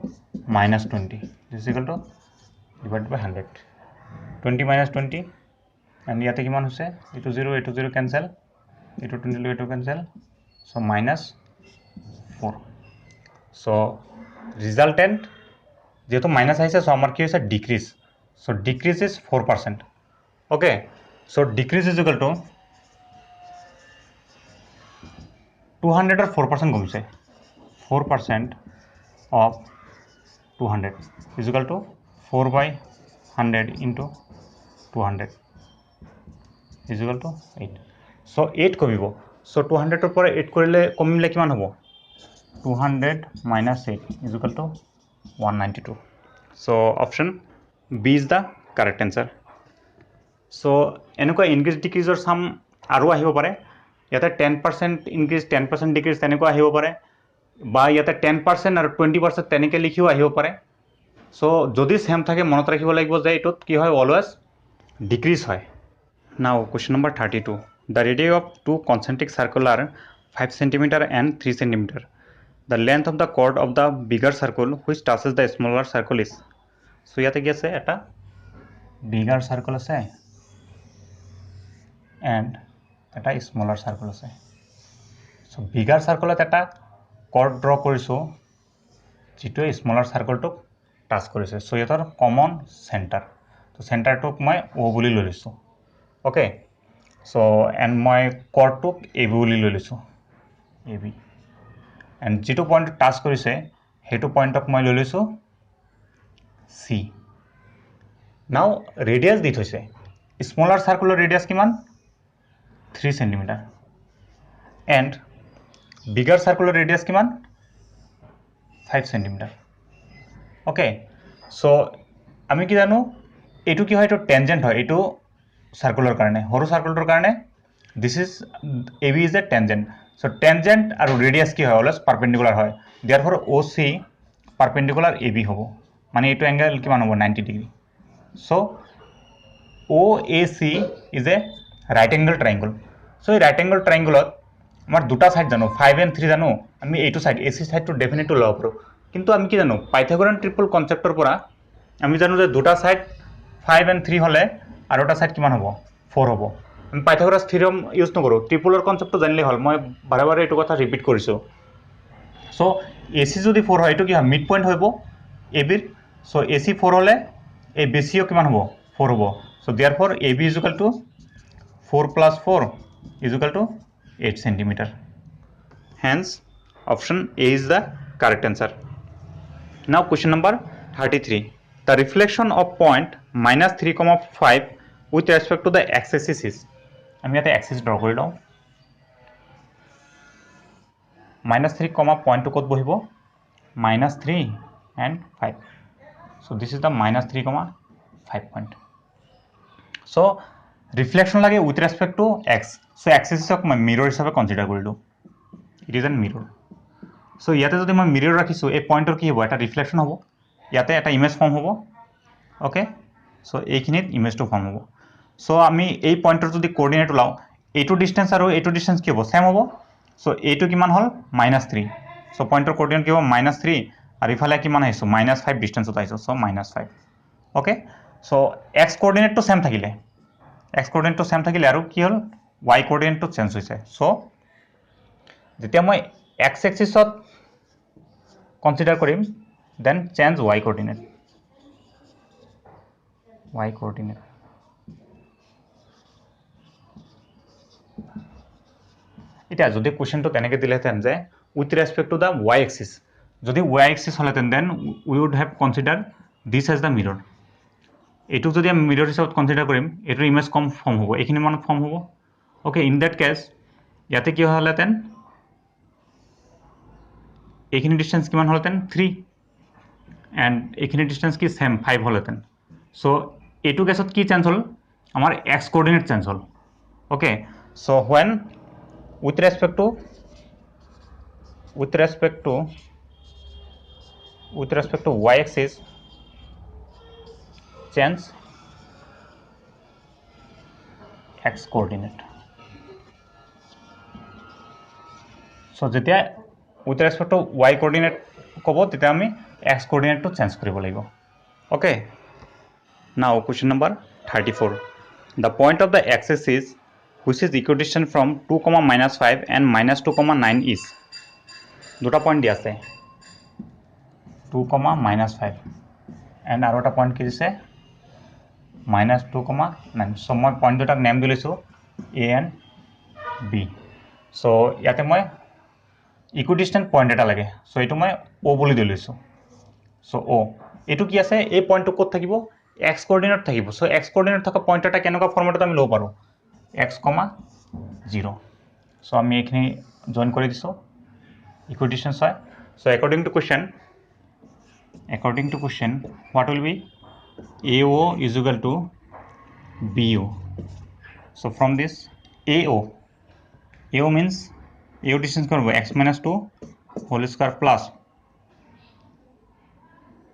-20 is equal to divided by 100. 20 minus 20 and ইয়াতে কিমান হৈছে এটো 0 cancel, এটো 20 এটো cancel, so -4. so resultant যেহেতু মাইনাস আহিছে so আমাৰ কি হৈছে decrease, so decrease is 4%. okay, so decrease is equal to 200 or 4% কমিছে, 4% of 200 is equal to 4 by 100 into 200 is equal to 8. so 8 কমিব, so 200 ৰ পৰা 8 কৰিলে কমিলে কিমান হ'ব 200 minus 8 is equal to 192. so option B is the correct answer. so এনেকুৱা increase ডিক্ৰিজৰ সাম আৰু আহিব পাৰে, ইয়াতে 10% ইনক্ৰিজ 10% ডিক্ৰিজ তেনেকুৱা আহিব পাৰে, বা ইয়াতে 10% আৰু 20% তেনেকৈ লিখিও আহিব পাৰে। সো যদি সেম থাকে মনত ৰাখিব লাগিব যে এটোত কি হয় অলৱেজ ডিক্ৰিজ হয়। Now question number 32, the radius of two concentric circle are 5 cm and 3 cm. The length of the chord of the bigger circle which touches the smaller circle is. So ইয়াতে কি আছে এটা bigger circle আছে and এটা smaller circle আছে। So bigger সাৰ্কেলত এটা cord draw কৰিছো যেটো স্মলাৰ সাৰ্কেলটোক টাচ কৰিছে। সো ইয়াৰ কমন সেন্টাৰ, তো সেন্টাৰটোক মই O বুলি লৈ লৈছো। ওকে, সো এন্ড মই কৰ্ডটোক AB বুলি লৈ লৈছো, AB, এন্ড যেটো পইণ্ট টাচ কৰিছে হেটো পইণ্টক মই লৈ লৈছো C। নাও ৰেডিয়াস দি থৈছে, স্মলাৰ সাৰ্কেলৰ ৰেডিয়াস কিমান 3 cm and bigger circular radius কিমান 5 cm. ওকে, সো আমি কি জানো এটো কি হয়, এটো টেনজেন্ট হয় এটো সার্কুলার কারণে, হরো সার্কুলার কারণে this is AB is a tangent. So tangent আর রেডিয়াস কি হয় অলওয়েজ পারপেন্ডিকুলার হয়, দেয়ারফর OC পারপেন্ডিকুলার AB হ'ব, মানে এটো অ্যাঙ্গেল কিমান হ'ব 90 degree. So OAC is a right angle triangle. So এই রাইট অ্যাঙ্গেল ট্রায়াঙ্গলত আমার দুটা সাইড জানো 5 and 3 জানো, আমি এইটো সাইড AC সাইডটো ডেফিনেটলি লব পাৰো, কিন্তু আমি কি জানো পাইথাগোৰান ট্ৰিপল কনসেপ্টৰ পৰা আমি জানো যে দুটা সাইড 5 and 3 হলে আর ওটা সাইড কিমান হ'ব 4 হ'ব। আমি পাইথাগোরাস থিওরেম ইউজ নকৰো, ট্ৰিপলৰ কনসেপ্টটো জানিলে হল। মই বাৰে বাৰে এইটো কথা ৰিপিট কৰিছো। সো AC যদি 4 হয় এটো কি হয় মিড পয়েন্ট হ'ব AB ৰ। সো AC 4 হলে এই BCও কিমান হ'ব 4 হ'ব। So therefore AB is equal two 4 plus 4 is equal to 8 cm. Hence, option A is the correct answer. Now, question number 33. The reflection of point -3,5 with respect to the x-axis is. আমি ইয়াতে axis draw কৰি লওঁ। -3, point to ক'ত বহিব -3 and 5. So this is the -3,5 point. So reflection লাগে with respect to x, so এক্সিসক মই mirror হিসাবে কনসিডার কৰিলো, it is an mirror. So ইয়াতে যদি মই মিৰৰ ৰাখিছো এই পয়েন্টৰ কি হ'ব এটা রিফ্লেকশন হ'ব, ইয়াতে এটা ইমেজ ফর্ম হ'ব। ওকে, সো এইখিনিত ইমেজটো ফর্ম হ'ব। সো আমি এই পয়েন্টৰ যদি কোঅৰ্ডিনেট ওলাও এইটো ডিস্টেন্স আৰু এইটো ডিস্টেন্স কি হ'ব সেম হ'ব। সো এইটো কিমান হ'ল -3, সো পয়েন্টৰ কোঅৰ্ডিনেট কি হ'ব -3 আৰু ইফালে কিমান আহিছো -5 ডিস্টেন্সত আহিছো, সো -5। ওকে, সো x কোঅর্ডিনেটটো সেম থাকিলে, x কোঅর্ডিনেটটো সেম থাকিলে আৰু কি হ'ল y কোঅৰ্ডিনেটটো চেঞ্জ হৈছে। সো যেতিয়া মই x এক্সিছত কনসিডাৰ কৰিম দেন চেঞ্জ y কোঅৰ্ডিনেট, এতিয়া যদি কোৱেশ্চনটো তেনেকৈ দিলেহেঁতেন যে with respect to the y axis, যদি y এক্সিস হলেহেঁতেন then we would have consider this as the mirror. এইটোক যদি আমি মিরর হিসাবত কনসিডাৰ কৰিম এইটোৰ ইমেজ কম ফৰ্ম হ'ব, এইখিনি মানত ফৰ্ম হ'ব। ওকে ইন দ্যাট কেছ ইয়াতে কি হ'লহেঁতেন এইখিনি ডিষ্টেঞ্চ কিমান হ'লহেঁতেন 3 এণ্ড এইখিনি ডিষ্টেঞ্চ কি ছেম 5 হ'লহেঁতেন চ' এইটো কেছত কি চেঞ্জ হ'ল আমাৰ এক্স কোঅৰ্ডিনেট চেঞ্জ হ'ল okay so' when with respect to y axis change x coordinate so যেতিয়া with respect to y coordinate ক'ব তেতিয়া আমি x coordinate to change কৰিব লাগিব okay now question number 34 the point of the axis is which is equidistant from 2, -5 and -2, 9 is দুটা point দিয়া আছে 2, -5 and আৰু এটা পইণ্ট কি দিছে -2, 9 চ' মই পইণ্ট দুটাক নেম দি লৈছোঁ A and B চ' ইয়াতে মই ইকুইডিষ্টেণ্ট পইণ্ট এটা লাগে চ' এইটো মই O বুলি দি লৈছোঁ চ' O এইটো কি আছে এই পইণ্টটো ক'ত থাকিব এক্স কোঅৰ্ডিনেট থাকিব চ' এক্স কোঅৰ্ডিনেট থকা পইণ্ট এটা কেনেকুৱা ফৰ্মেটত আমি ল'ব পাৰোঁ x, 0 চ' আমি এইখিনি জইন কৰি দিছোঁ equidistance হয় so according to question what will be AO is equal to BO so from this AO means AO distance করব x minus 2 whole square plus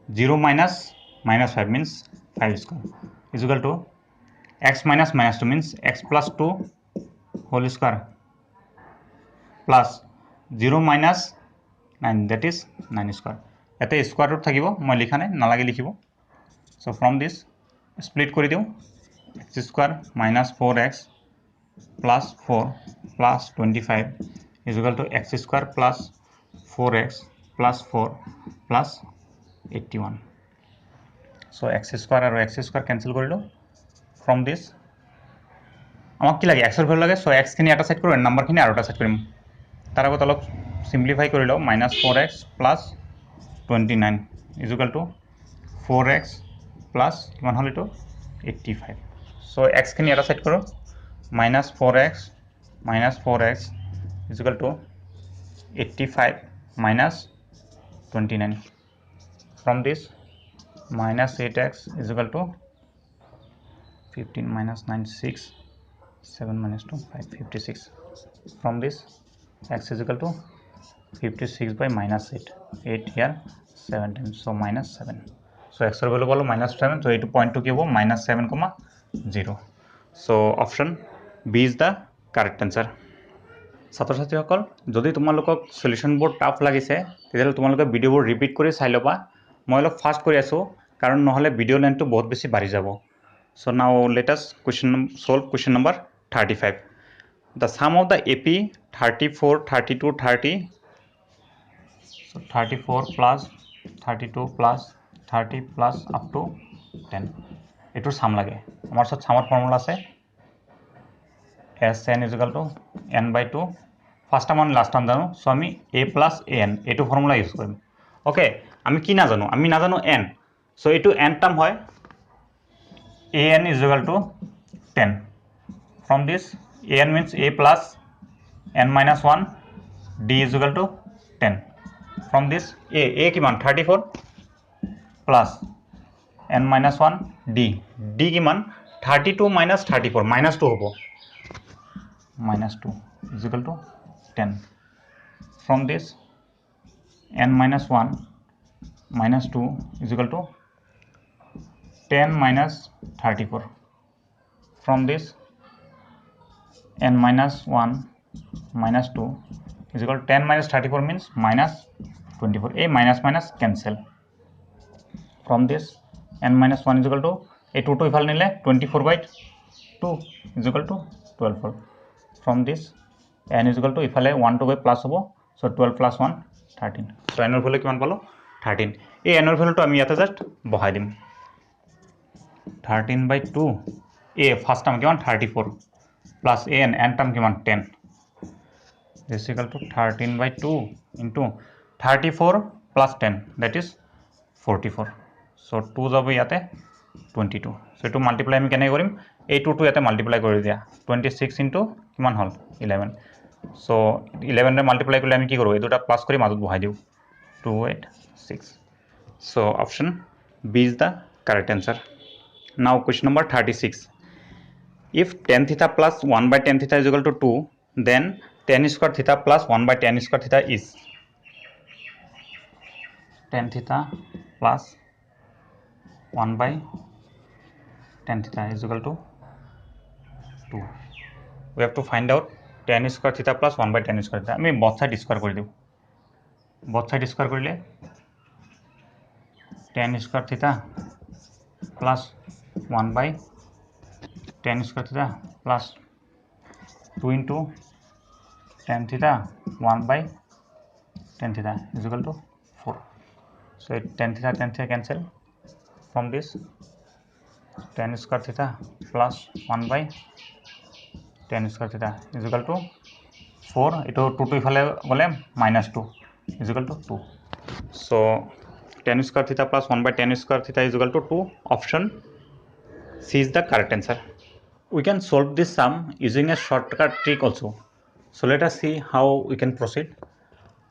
0 minus 5 means 5 square is equal to x minus 2 means x plus 2 whole square plus 0 minus 9 that is 9 square এতে square root থাকিব মই লিখা নাই নালাগে লিখিব so from this split কৰি দিও x square minus 4x plus 4 plus 25 is equal to x square plus 4x plus 4 plus 81 so x square আৰু x square cancel কৰিলো from this আমাক কি লাগে x এর ভ্যালু লাগে সো x খিনি এটা সেট করব নাম্বার খিনি আৰু এটা সেট কৰিম তাৰ আগত অলপ সিম্পলিফাই কৰি লও -4x plus 29 is equal to 4x plus কিমান হল এটো 85 so x খিনি এটা সেট করো -4x is equal to 85 minus 29 from this -8x is equal to 15 minus 9 6 7 minus 2 5 56 from this x is equal to 56 by -8 here 7 times so -7 so x er value bolo -7 so etu point to ki hobo -7, 0 so option B is the correct answer ছাত্ৰ ছাত্ৰীসকল যদি তোমালোকক solution board tough লাগিছে তেতিয়াহ'লে তোমালোকে ভিডিঅ'বোৰ repeat কৰি চাই ল'বা মই অলপ ফাষ্ট কৰি আছোঁ কাৰণ নহ'লে ভিডিঅ' লেন্থটো বহুত বেছি বাঢ়ি যাব so now let us solve question number 35 the sum of the AP 34 32 30 so 34 plus 32 plus 30 plus up to 10 এটোৰ সাম লাগে আমাৰ সাথে সামৰ ফর্মুলা আছে Sn is equal to n by 2 first term last term জানো সো আমি a plus an এটো formula use কৰিম okay আমি কি না জানো আমি না জানো n সো এটো n টার্ম হয় an is equal to 10 from this an means a plus n minus 1 d is equal to 10 from this a কিমান 34 plus n minus 1 d কিমান 32 minus 34 minus 2 হ'ব minus 2 is equal to 10 from this n minus 1 minus 2 is equal to 10 minus 34 from this n minus 1 minus 2 is equal to 10 minus 34 means minus 24 a minus minus cancel from this n minus 1 is equal to a 2 to ifal nile 24 by 2 is equal to 12 from this n is equal to ifale 1 to by plus hobo so 12 plus 1 13 so n er value kiman palo 13 এই n er value to ami yate just বহাই দিম 13 by 2 a first term kiman 34 plus n term kiman 10 this is equal to 13 by 2 into 34 plus 10 that is 44 so 2 যাবে ইয়াতে 22 so এটো multiply আমি কেনে কৰিম এই 2 টো ইয়াতে মাল্টিপ্লাই কৰি দিয়া 26 ইনটু কিমান হল 11 সো 11 ৰে মাল্টিপ্লাই কৰিলে আমি কি কৰো এই দুটা প্লাস কৰি মাজত বহাই দিও 286 so option B is the correct answer. Now question number 36. If tan theta plus 1 by tan theta is equal to 2, then tan square theta plus 1 by tan square theta is tan theta plus 1 by tan theta is equal to 2. We have to find out tan square theta plus 1 by tan square theta. আমি both side square করে দেব both side square করলে tan square theta plus 1 by tan square theta plus 2 into tan theta 1 by tan theta is equal to 4. So tan theta cancel from this tan square theta plus 1 by tan square theta is equal to 4. Ito 2 to ifale gole minus 2 is equal to 2. So tan square theta plus 1 by tan square theta is equal to 2. Option C is the correct answer. We can solve this sum using a shortcut trick also. So let us see how we can proceed.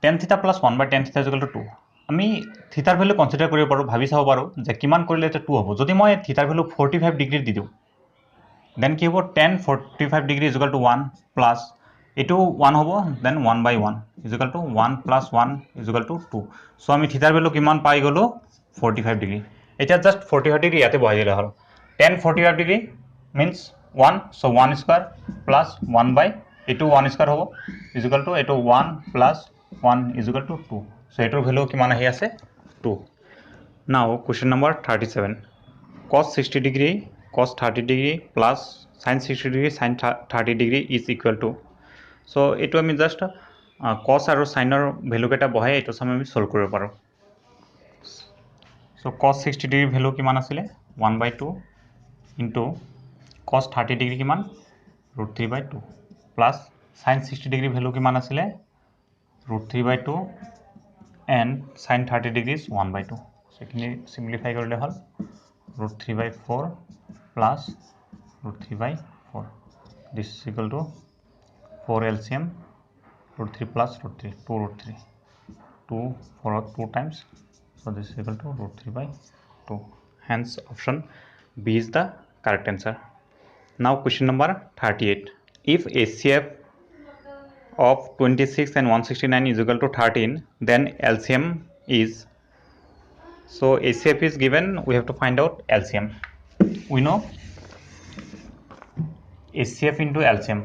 Tan theta plus 1 by tan theta is equal to 2. আমি থিটাৰ value consider কৰিব পাৰো ভাবি চাব পাৰো যে কিমান কৰিলে এটা 2 হ'ব যদি মই থিটাৰ ভ্যালু 45 ডিগ্ৰী দি দিও দেন কি হ'ব tan 45 degree is equal to 1 plus এটো 1 হ'ব then 1 by 1 is equal to 1 plus 1 is equal to 2 so আমি থিটাৰ ভ্যালু কিমান পাই গলো 45 ডিগ্ৰী এটা জাস্ট 45 ডিগ্ৰী ইয়াতে বহাই দিলে হল tan 45 degree means 1 so 1 square plus 1 by এটো 1 square হ'ব is equal to এটো 1 plus 1 is equal to 2 so এটোৰ value কিমান আহি আছে 2 now question number 37 cos 60 degree cos 30 degree plus sin 60 degree sin 30 degree is equal to so এটো আমি just cos আৰু sin ৰ ভ্যালু কেটা বহাই এটো সাম আমি সলভ কৰিব পাৰো so cos 60 degree ভ্যালু কিমান আছিল 1 by 2 into cos 30 degree কিমান √3 by 2 plus sin 60 degree value কিমান আছিল √3 by 2 and sin 30 degree is 1 by 2 so এখানে সিম্পলিফাই কৰিলে হল √3 by 4 plus √3 by 4 this is equal to 4 LCM √3 plus √3 2 √3 2 4 2 times so this is equal to √3 by 2 hence option B is the correct answer. Now question number 38 if HCF of 26 and 169 is equal to 13 then LCM is so HCF is given we have to find out LCM we know HCF into LCM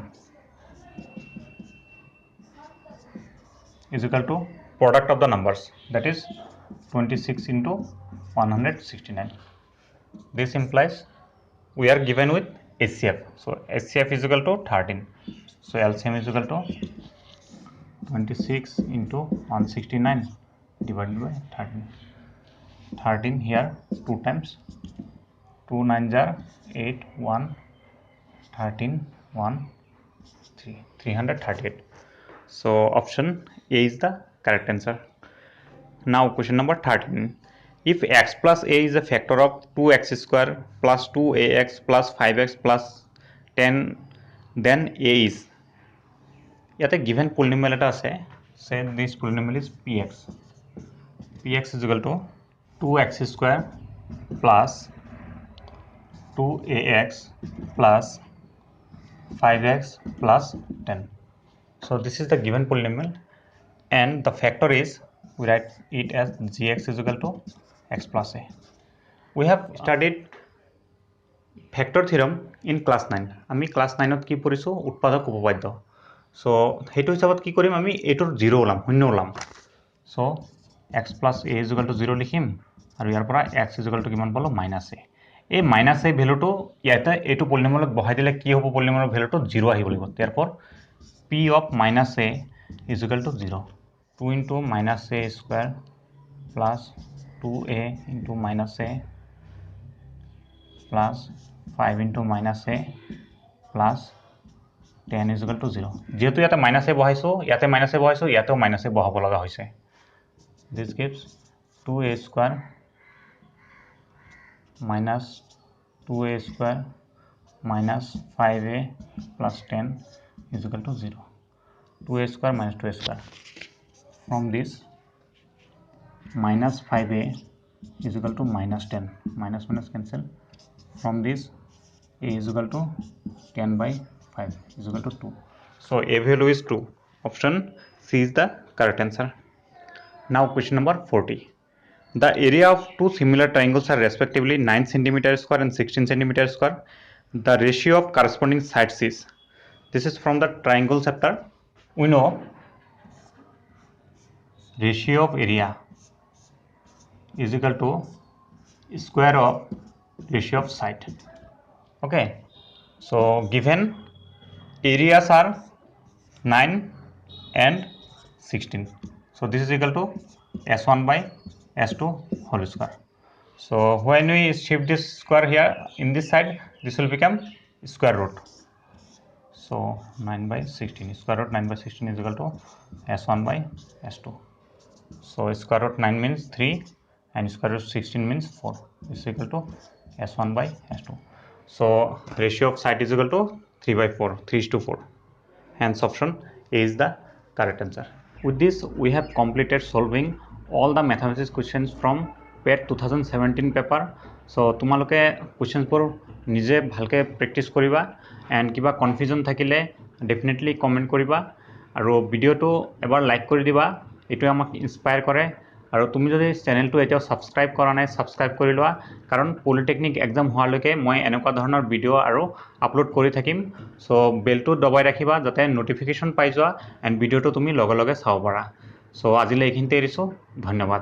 is equal to product of the numbers that is 26 into 169 this implies we are given with HCF so HCF is equal to 13 so LCM is equal to 26 into 169 divided by 13 here 2 times 2 9s are 8 1 13 1 3 338 so option A is the correct answer. Now question number 13 if x plus a is a factor of 2x square plus 2ax plus 5x plus 10 then a is ইয়াতে given polynomial এটা আছে say this polynomial is px is equal to 2x square plus 2ax plus 5x plus 10 so this is the given polynomial and the factor is we write it as gx is equal to x plus a we have studied factor theorem in class 9 আমি class 9 ত কি পঢ়িছো উৎপাদক উপপাদ্য so হেতু হিসাবত কি কৰিম আমি এটোৰ 0 ওলাম শূন্য ওলাম so x plus a is equal to 0 লিখিম আৰু ইয়াৰ পৰা x is equal to কিমান পালো minus a এই minus a ভ্যালুটো ইয়াতে এটো পলিনোমিয়ালত বহাই দিলে কি হ'ব পলিনোমিয়ালৰ ভ্যালুটো 0 আহিব লাগিব therefore p of minus a is equal to 0 2 into minus a square plus 2a into minus a plus 5 into minus a plus 10 is equal to 0 যেহেতু ইয়াতে minus a বহাইছো ইয়াতে minus a বহাইছো ইয়াতেও minus a বহাব লগা হৈছে this gives 2a square minus 2a square minus 5a plus 10 is equal to 0. 2a square minus 2a square. From this, minus 5a is equal to minus 10. Minus minus cancel. From this, a is equal to 10 by 5 is equal to 2. So a value is 2. Option C is the correct answer. Now question number 40. The area of two similar triangles are respectively 9 cm square and 16 cm square. The ratio of corresponding sides is. This is from the triangle chapter. We know ratio of area is equal to square of ratio of side. Okay, so given areas are 9 and 16, so this is equal to s1 by s2 whole square. So when we shift this square here in this side, this will become square root. So 9 by 16, square root 9 by 16 is equal to s1 by s2. So square root 9 means 3 and square root 16 means 4 is equal to s1 by s2. So ratio of side is equal to 3 by 4, 3:4. Hence option A is the correct answer. With this, we have completed solving all the mathematics questions from PET 2017 paper. So তোমালোকে কুৱেশ্যনবোৰ নিজে ভালকে practice কৰিবা and কিবা confusion থাকিলে definitely comment কৰিবা আৰু ভিডিঅ'টো এবাৰ লাইক কৰি দিবা। এইটোৱে আমাক ইনস্পায়াৰ কৰে আৰু তুমি যদি চেনেলটো এতিয়াও ছাবস্ক্ৰাইব কৰা নাই ছাবস্ক্ৰাইব কৰি লোৱা, কাৰণ পলিটেকনিক এক্সাম হোৱালৈকে মই এনেকুৱা ধৰণৰ ভিডিঅ' আৰু আপলোড কৰি থাকিম। চ' বেলটো দবাই ৰাখিবা যাতে নটিফিকেশ্যন পাই যোৱা এণ্ড ভিডিঅ'টো তুমি লগে লগে চাব পাৰা। চ' আজিলৈ এইখিনিতে এৰিছোঁ, ধন্যবাদ।